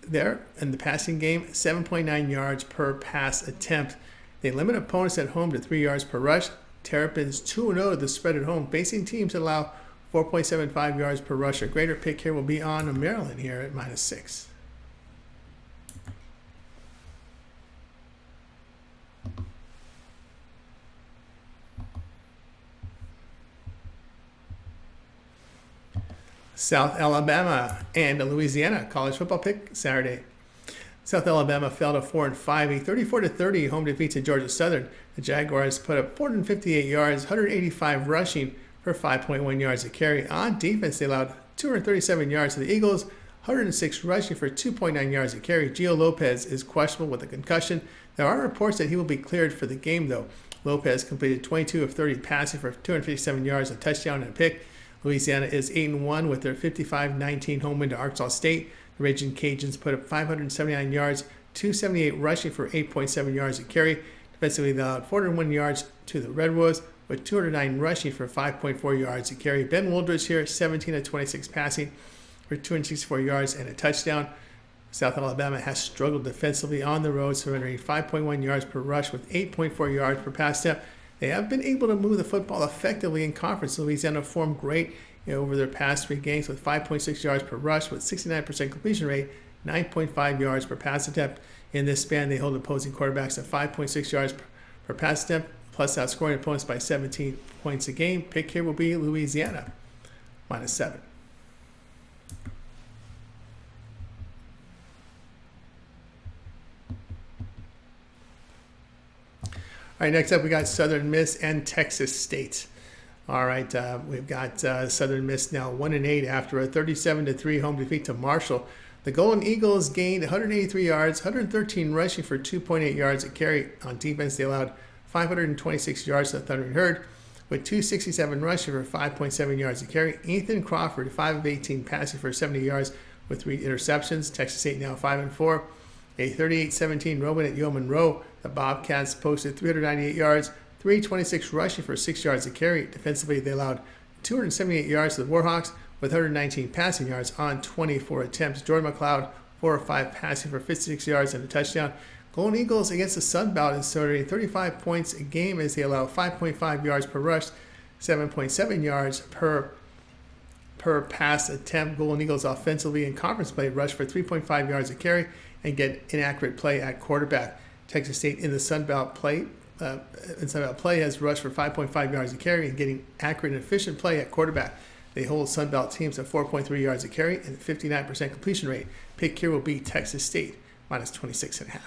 there. And the passing game, 7.9 yards per pass attempt. They limit opponents at home to 3 yards per rush. Terrapins 2-0 to the spread at home, facing teams that allow 4.75 yards per rush or greater. Pick here will be on Maryland here at -6. South Alabama and Louisiana college football pick Saturday. South Alabama fell to 4-5, a 34-30 home defeat to Georgia Southern. The Jaguars put up 458 yards, 185 rushing for 5.1 yards a carry. On defense, they allowed 237 yards to the Eagles, 106 rushing for 2.9 yards a carry. Gio Lopez is questionable with a concussion. There are reports that he will be cleared for the game, though. Lopez completed 22 of 30 passing for 257 yards, a touchdown and a pick. Louisiana is 8-1 with their 55-19 home win to Arkansas State. The Raging Cajuns put up 579 yards, 278 rushing for 8.7 yards a carry. Defensively, they allowed 401 yards to the Red Wolves with 209 rushing for 5.4 yards a carry. Ben Wooldridge here, 17 of 26 passing for 264 yards and a touchdown. South Alabama has struggled defensively on the road, surrendering 5.1 yards per rush with 8.4 yards per pass attempt. They have been able to move the football effectively in conference. Louisiana formed great over their past 3 games with 5.6 yards per rush with 69% completion rate, 9.5 yards per pass attempt. In this span, they hold opposing quarterbacks at 5.6 yards per pass attempt, plus outscoring opponents by 17 points a game. Pick here will be Louisiana, -7. All right, next up we got Southern Miss and Texas State. All right, we've got Southern Miss now 1-8 after a 37-3 home defeat to Marshall. The Golden Eagles gained 183 yards, 113 rushing for 2.8 yards a carry. On defense, they allowed 526 yards to the Thundering Herd with 267 rushing for 5.7 yards a carry. Ethan Crawford, 5 of 18 passing for 70 yards with 3 interceptions. Texas State now 5-4. A 38-17 road at Monroe. The Bobcats posted 398 yards, 326 rushing for 6 yards a carry. Defensively, they allowed 278 yards to the Warhawks with 119 passing yards on 24 attempts. Jordan McLeod, 4 of 5 passing for 56 yards and a touchdown. Golden Eagles against the Sun Belt is starting 35 points a game as they allow 5.5 yards per rush, 7.7 yards per pass attempt. Golden Eagles offensively in conference play rush for 3.5 yards a carry and get inaccurate play at quarterback. Texas State in the Sun Belt play has rushed for 5.5 yards a carry and getting accurate and efficient play at quarterback. They hold Sun Belt teams at 4.3 yards a carry and 59% completion rate. Pick here will be Texas State -26.5.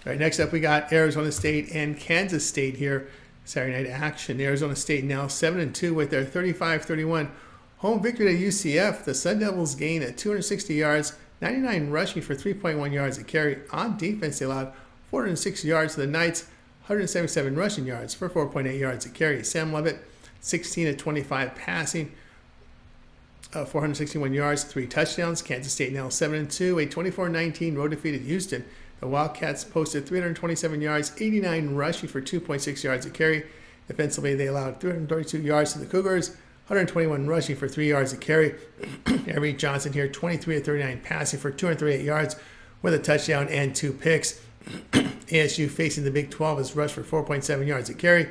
All right, next up we got Arizona State and Kansas State here. Saturday night action. Arizona State now 7-2 with their 35-31 home victory at UCF. The Sun Devils gained at 260 yards, 99 rushing for 3.1 yards a carry. On defense, they allowed 406 yards to the Knights, 177 rushing yards for 4.8 yards a carry. Sam Levitt, 16-25 passing, 461 yards, 3 touchdowns. Kansas State now 7-2, a 24-19 road defeat at Houston. The Wildcats posted 327 yards, 89 rushing for 2.6 yards a carry. Defensively, they allowed 332 yards to the Cougars, 121 rushing for 3 yards a carry. Avery Johnson here, 23-39 passing for 238 yards with a touchdown and 2 picks. ASU facing the Big 12 has rushed for 4.7 yards a carry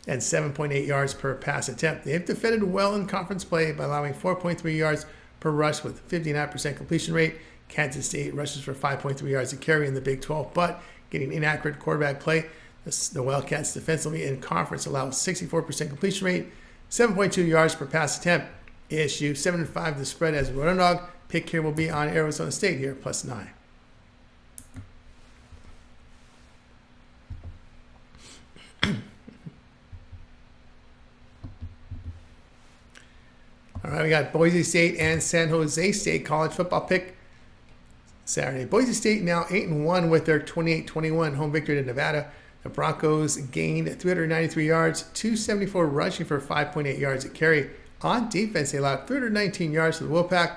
and 7.8 yards per pass attempt. They have defended well in conference play by allowing 4.3 yards per rush with 59% completion rate. Kansas State rushes for 5.3 yards a carry in the Big 12, but getting inaccurate quarterback play. The Wildcats defensively in conference allow 64% completion rate, 7.2 yards per pass attempt. ASU 7-5 the spread as a road underdog. Pick here will be on Arizona State here, +9. All right, we got Boise State and San Jose State college football pick Saturday. Boise State now 8-1 with their 28-21 home victory to Nevada. The Broncos gained 393 yards, 274 rushing for 5.8 yards a carry. On defense, they allowed 319 yards to the Wolfpack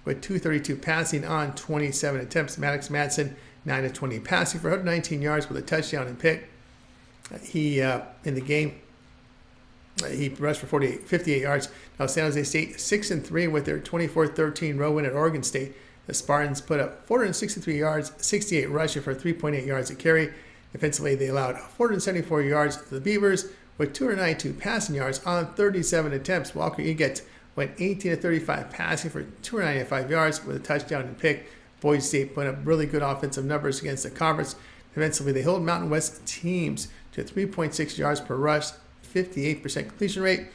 with 232 passing on 27 attempts. Maddox Madsen 9-20 passing for 119 yards with a touchdown and pick. In the game, he rushed for 58 yards. Now San Jose State 6-3 with their 24-13 road win at Oregon State. The Spartans put up 463 yards, 68 rushing for 3.8 yards a carry. Defensively, they allowed 474 yards to the Beavers with 292 passing yards on 37 attempts. Walker Eggett went 18-35 passing for 295 yards with a touchdown and pick. Boise State put up really good offensive numbers against the conference. Defensively, they held Mountain West teams to 3.6 yards per rush, 58% completion rate.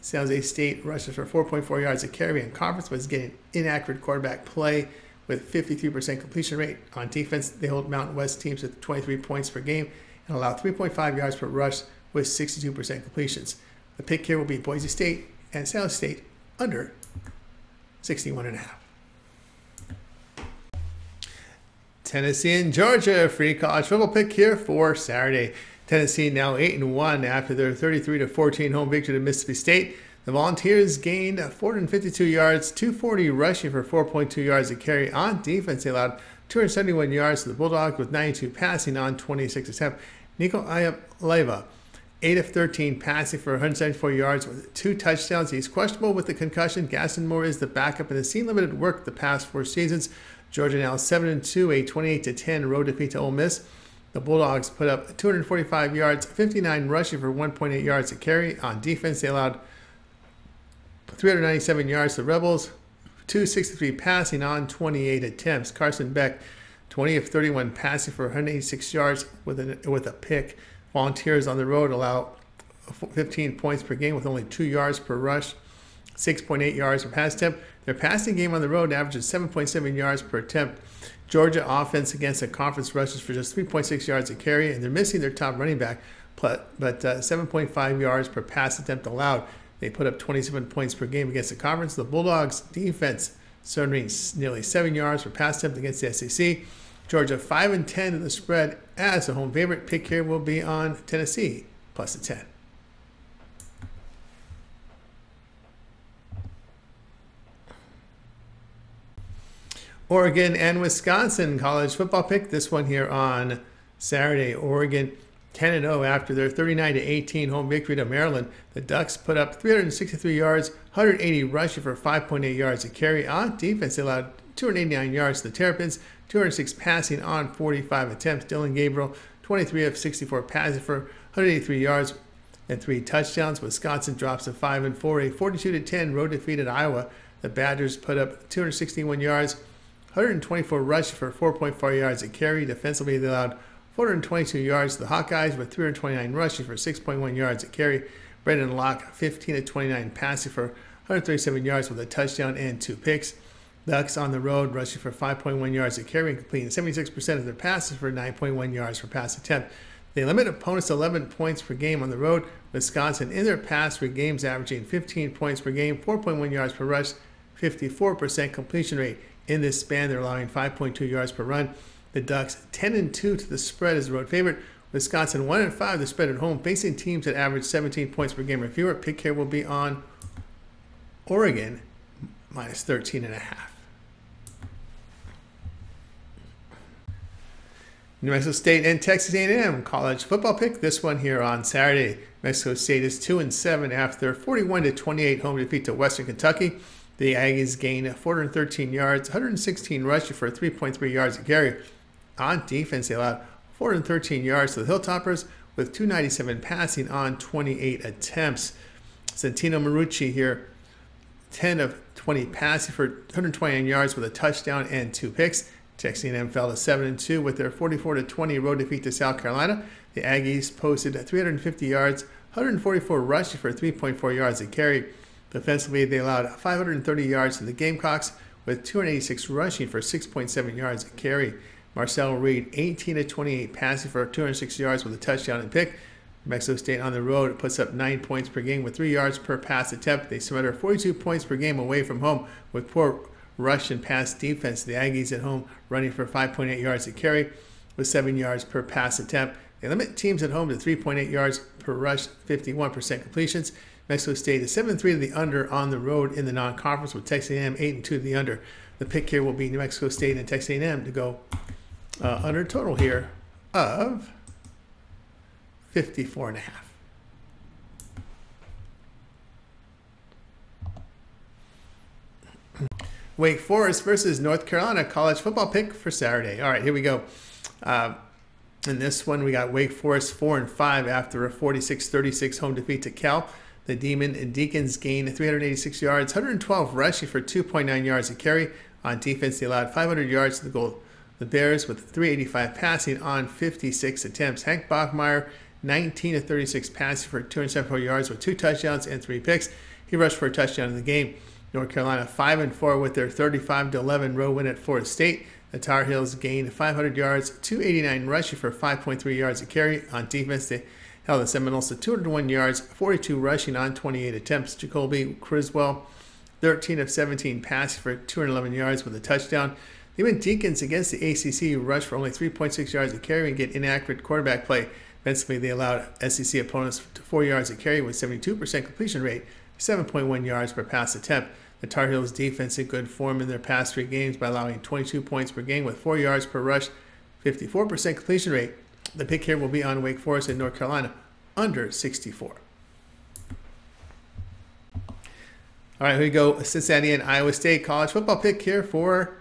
San Jose State rushes for 4.4 yards a carry, and conference was getting inaccurate quarterback play with 53% completion rate. On defense, they hold Mountain West teams at 23 points per game and allow 3.5 yards per rush with 62% completions. The pick here will be Boise State and San Jose State under 61.5. Tennessee and Georgia, free college football pick here for Saturday. Tennessee now 8-1 after their 33-14 home victory to Mississippi State. The Volunteers gained 452 yards, 240 rushing for 4.2 yards a carry. On defense, they allowed 271 yards to the Bulldogs with 92 passing on 26 attempts. Nico Iamaleava, 8-13 passing for 174 yards with 2 touchdowns. He's questionable with the concussion. Gaston Moore is the backup and has seen limited work the past 4 seasons. Georgia now 7-2, a 28-10 road defeat to Ole Miss. The Bulldogs put up 245 yards, 59 rushing for 1.8 yards a carry. On defense, they allowed 397 yards to the Rebels, 263 passing on 28 attempts. Carson Beck, 20-31 passing for 186 yards with a pick. Volunteers on the road allow 15 points per game with only 2 yards per rush, 6.8 yards per pass attempt. Their passing game on the road averages 7.7 yards per attempt. Georgia offense against the conference rushes for just 3.6 yards a carry, and they're missing their top running back, but 7.5 yards per pass attempt allowed. They put up 27 points per game against the conference. The Bulldogs defense surrendering nearly 7 yards per pass attempt against the SEC. Georgia 5-10 in the spread as a home favorite. Pick here will be on Tennessee +10. Oregon and Wisconsin college football pick. This one here on Saturday. Oregon 10-0 after their 39-18 home victory to Maryland. The Ducks put up 363 yards, 180 rushing for 5.8 yards a carry. On defense, they allowed 289 yards to the Terrapins, 206 passing on 45 attempts. Dylan Gabriel, 23 of 64 passing for 183 yards and 3 touchdowns. Wisconsin drops to 5-4, a 42-10 road defeat at Iowa. The Badgers put up 261 yards, 124 rushing for 4.4 yards a carry. Defensively, they allowed 422 yards to the Hawkeyes with 329 rushing for 6.1 yards a carry. Brendan Locke, 15-29 passing for 137 yards with a touchdown and 2 picks. Ducks on the road rushing for 5.1 yards a carry and completing 76% of their passes for 9.1 yards per pass attempt. They limit opponents to 11 points per game on the road. Wisconsin, in their past 3 games, averaging 15 points per game, 4.1 yards per rush, 54% completion rate. In this span, they're allowing 5.2 yards per run. The Ducks 10-2 to the spread as the road favorite. Wisconsin 1-5 the spread at home, facing teams that average 17 points per game or fewer. Pick here will be on Oregon minus 13.5. New Mexico State and Texas A&M college football pick. This one here on Saturday. Mexico State is 2-7 after their 41-28 home defeat to Western Kentucky. The Aggies gained 413 yards, 116 rushing for 3.3 yards a carry. On defense, they allowed 413 yards to the Hilltoppers with 297 passing on 28 attempts. Santino Marucci here, 10 of 20 passing for 129 yards with a touchdown and 2 picks. Texas A&M fell to 7-2 with their 44-20 road defeat to South Carolina. The Aggies posted 350 yards, 144 rushing for 3.4 yards a carry. Defensively, they allowed 530 yards to the Gamecocks with 286 rushing for 6.7 yards a carry. Marcel Reed, 18-28 passing for 206 yards with a touchdown and pick. Mexico State on the road puts up 9 points per game with 3 yards per pass attempt. They surrender 42 points per game away from home with poor rush and pass defense. The Aggies at home running for 5.8 yards a carry with 7 yards per pass attempt. They limit teams at home to 3.8 yards per rush, 51% completions. Mexico State is 7-3 to the under on the road in the non-conference with Texas A&M 8-2 to the under. The pick here will be New Mexico State and Texas A&M to go under total here of 54.5. Wake Forest versus North Carolina college football pick for Saturday. All right, here we go. In this one, we got Wake Forest 4-5 after a 46-36 home defeat to Cal. The Demon and Deacons gained 386 yards, 112 rushing for 2.9 yards a carry. On defense, they allowed 500 yards to the goal. The Bears with 385 passing on 56 attempts. Hank Bachmeier, 19-36 passing for 274 yards with 2 touchdowns and 3 picks. He rushed for a touchdown in the game. North Carolina 5-4 with their 35-11 road win at Florida State. The Tar Heels gained 500 yards, 289 rushing for 5.3 yards a carry. On defense, they held the Seminoles to 201 yards, 42 rushing on 28 attempts. Jacoby Criswell, 13 of 17 passing for 211 yards with a touchdown. Even Deacons against the ACC rushed for only 3.6 yards a carry and get inaccurate quarterback play. Eventually, they allowed SEC opponents to 4 yards a carry with 72% completion rate, 7.1 yards per pass attempt. The Tar Heels defense in good form in their past 3 games by allowing 22 points per game with 4 yards per rush, 54% completion rate. The pick here will be on Wake Forest and North Carolina under 64. All right, here we go. Cincinnati and Iowa State college football pick here for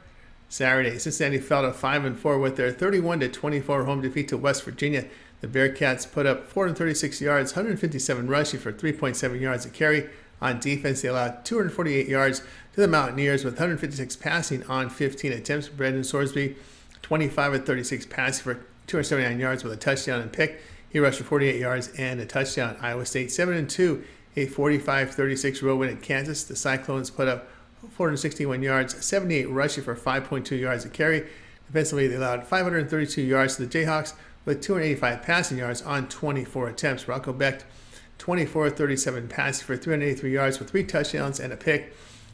Saturday. Cincinnati fell to 5-4 with their 31-24 home defeat to West Virginia. The Bearcats put up 436 yards, 157 rushing for 3.7 yards a carry. On defense, they allowed 248 yards to the Mountaineers with 156 passing on 15 attempts. Brendan Sorsby, 25-36 passing for 279 yards with a touchdown and pick. He rushed for 48 yards and a touchdown. Iowa State 7-2, a 45-36 road win at Kansas. The Cyclones put up 461 yards, 78 rushing for 5.2 yards a carry. Defensively, they allowed 532 yards to the Jayhawks with 285 passing yards on 24 attempts. Rocco Becht, 24-37 passing for 383 yards with 3 touchdowns and a pick.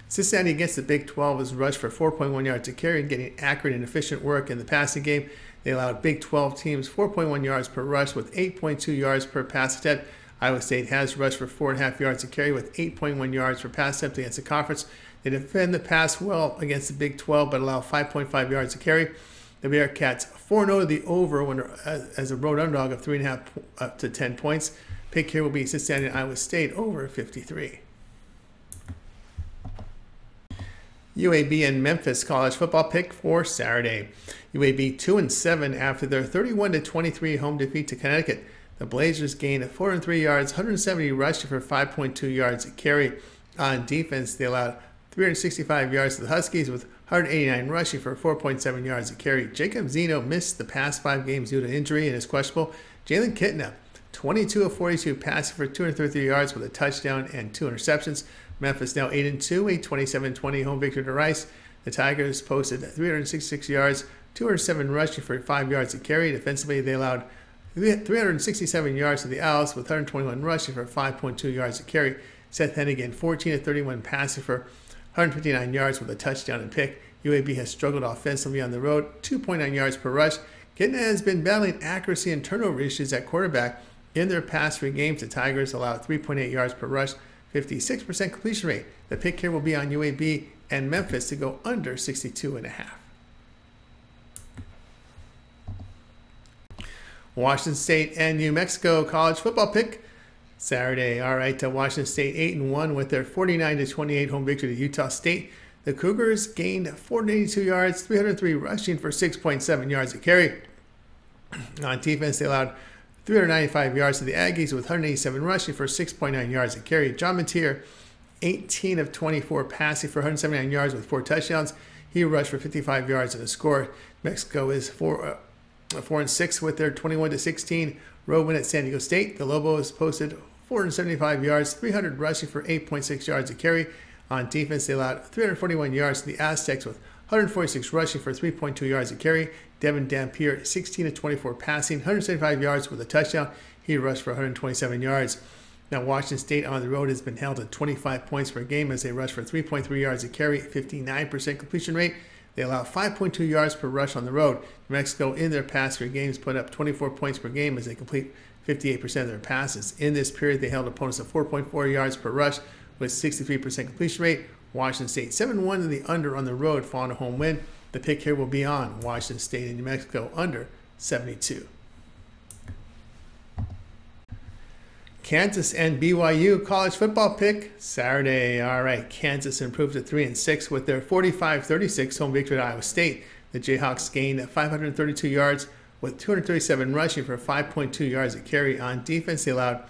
Cincinnati against the Big 12 was rushed for 4.1 yards a carry and getting accurate and efficient work in the passing game. They allowed Big 12 teams 4.1 yards per rush with 8.2 yards per pass attempt. Iowa State has rushed for 4.5 yards a carry with 8.1 yards per pass attempt against the conference. They defend the pass well against the Big 12 but allow 5.5 yards a carry. The Bearcats 4-0 to the over when as a road underdog of 3.5 up to 10 points. Pick here will be Cincinnati and Iowa State over 53. UAB and Memphis college football pick for Saturday. UAB 2-7 after their 31-23 home defeat to Connecticut. The Blazers gained 403 yards, 170 rushing for 5.2 yards a carry. On defense, they allowed 365 yards to the Huskies with 189 rushing for 4.7 yards a carry. Jacob Zeno missed the past 5 games due to injury and is questionable. Jalen Kitna, 22 of 42 passing for 233 yards with a touchdown and 2 interceptions. Memphis now 8-2, a 27-20 home victory to Rice. The Tigers posted 366 yards, 207 rushing for 5 yards a carry. Defensively, they allowed 367 yards to the Owls with 121 rushing for 5.2 yards a carry. Seth Hennigan, 14 of 31 passing for 159 yards with a touchdown and pick. UAB has struggled offensively on the road, 2.9 yards per rush. Kennesaw has been battling accuracy and turnover issues at quarterback. In their past 3 games, the Tigers allowed 3.8 yards per rush, 56% completion rate. The pick here will be on UAB and Memphis to go under 62.5. Washington State and New Mexico college football pick Saturday. All right, Washington State 8-1 with their 49-28 home victory to Utah State. The Cougars gained 482 yards, 303 rushing for 6.7 yards a carry. On defense, they allowed 395 yards to the Aggies with 187 rushing for 6.9 yards a carry. John Mateer, 18 of 24 passing for 179 yards with 4 touchdowns. He rushed for 55 yards and a score. Mexico is 4-6 with their 21-16 road win at San Diego State. The Lobos posted 475 yards, 300 rushing for 8.6 yards a carry. On defense, they allowed 341 yards to the Aztecs with 146 rushing for 3.2 yards a carry. Devin Dampier, 16 of 24 passing, 175 yards with a touchdown. He rushed for 127 yards. Now, Washington State on the road has been held at 25 points per game as they rush for 3.3 yards a carry, 59% completion rate. They allow 5.2 yards per rush on the road. New Mexico, in their past 3 games, put up 24 points per game as they complete 58% of their passes. In this period, they held opponents at 4.4 yards per rush with 63% completion rate. Washington State 7-1 in the under on the road, following a home win. The pick here will be on Washington State and New Mexico under 72. Kansas and BYU college football pick Saturday. All right, Kansas improved to 3-6 with their 45-36 home victory at Iowa State. The Jayhawks gained 532 yards with 237 rushing for 5.2 yards a carry. On defense, they allowed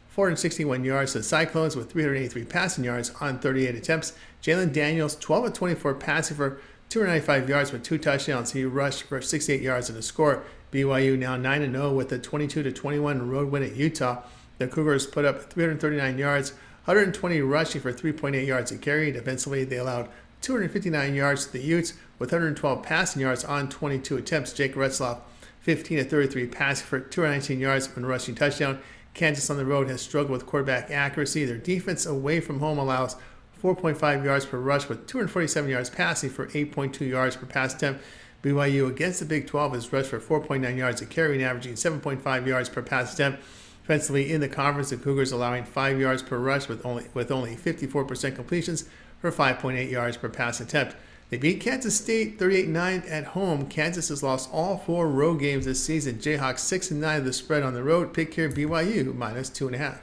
461 yards to the Cyclones with 383 passing yards on 38 attempts. Jalen Daniels, 12 of 24 passing for 295 yards with 2 touchdowns. He rushed for 68 yards and a score. BYU now 9-0 with a 22-21 road win at Utah. The Cougars put up 339 yards, 120 rushing for 3.8 yards a carry. Defensively, they allowed 259 yards to the Utes with 112 passing yards on 22 attempts. Jake Retzloff, 15 of 33 passing for 219 yards and rushing touchdown. Kansas on the road has struggled with quarterback accuracy. Their defense away from home allows 4.5 yards per rush with 247 yards passing for 8.2 yards per pass attempt. BYU against the Big 12 has rushed for 4.9 yards a carry and averaging 7.5 yards per pass attempt. Defensively in the conference, the Cougars allowing 5 yards per rush with only 54% completions for 5.8 yards per pass attempt. They beat Kansas State 38-9 at home. Kansas has lost all 4 road games this season. Jayhawks 6-9 of the spread on the road. Pick here BYU minus 2.5.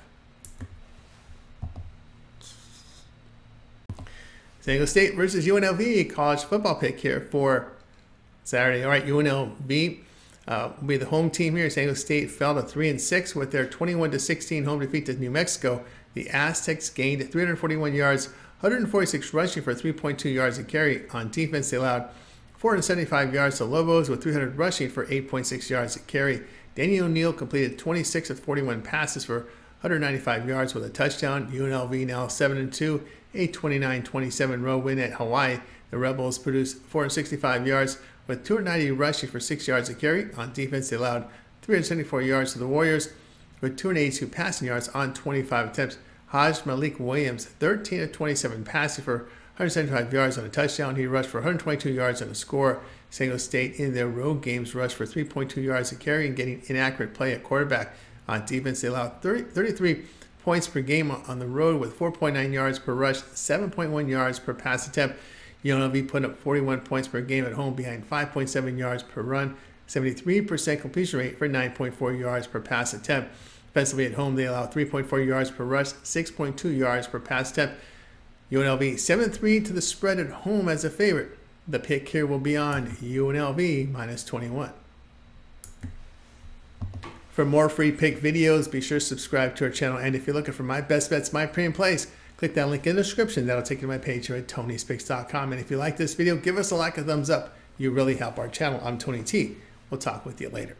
San Diego State versus UNLV college football pick here for Saturday. All right, UNLV will be the home team here. San Diego State fell to 3-6 with their 21-16 home defeat to New Mexico. The Aztecs gained 341 yards, 146 rushing for 3.2 yards a carry. On defense, they allowed 475 yards to Lobos with 300 rushing for 8.6 yards a carry. Danny O'Neal completed 26 of 41 passes for 195 yards with a touchdown. UNLV now 7-2, a 29-27 road win at Hawaii. The Rebels produced 465 yards with 290 rushing for 6 yards a carry. On defense, they allowed 374 yards to the Warriors with 282 passing yards on 25 attempts. Hajj Malik Williams, 13 of 27 passing for 175 yards on a touchdown. He rushed for 122 yards on a score. San Diego State in their road games rushed for 3.2 yards a carry and getting inaccurate play at quarterback. On defense, they allowed 33 points per game on the road with 4.9 yards per rush, 7.1 yards per pass attempt. UNLV put up 41 points per game at home behind 5.7 yards per run, 73% completion rate for 9.4 yards per pass attempt. Defensively at home, they allow 3.4 yards per rush, 6.2 yards per pass attempt. UNLV 7-3 to the spread at home as a favorite. The pick here will be on UNLV minus 21. For more free pick videos, be sure to subscribe to our channel. And if you're looking for my best bets, my premium plays, click that link in the description. That'll take you to my page here at TonySpicks.com. And if you like this video, give us a like, a thumbs up. You really help our channel. I'm Tony T. We'll talk with you later.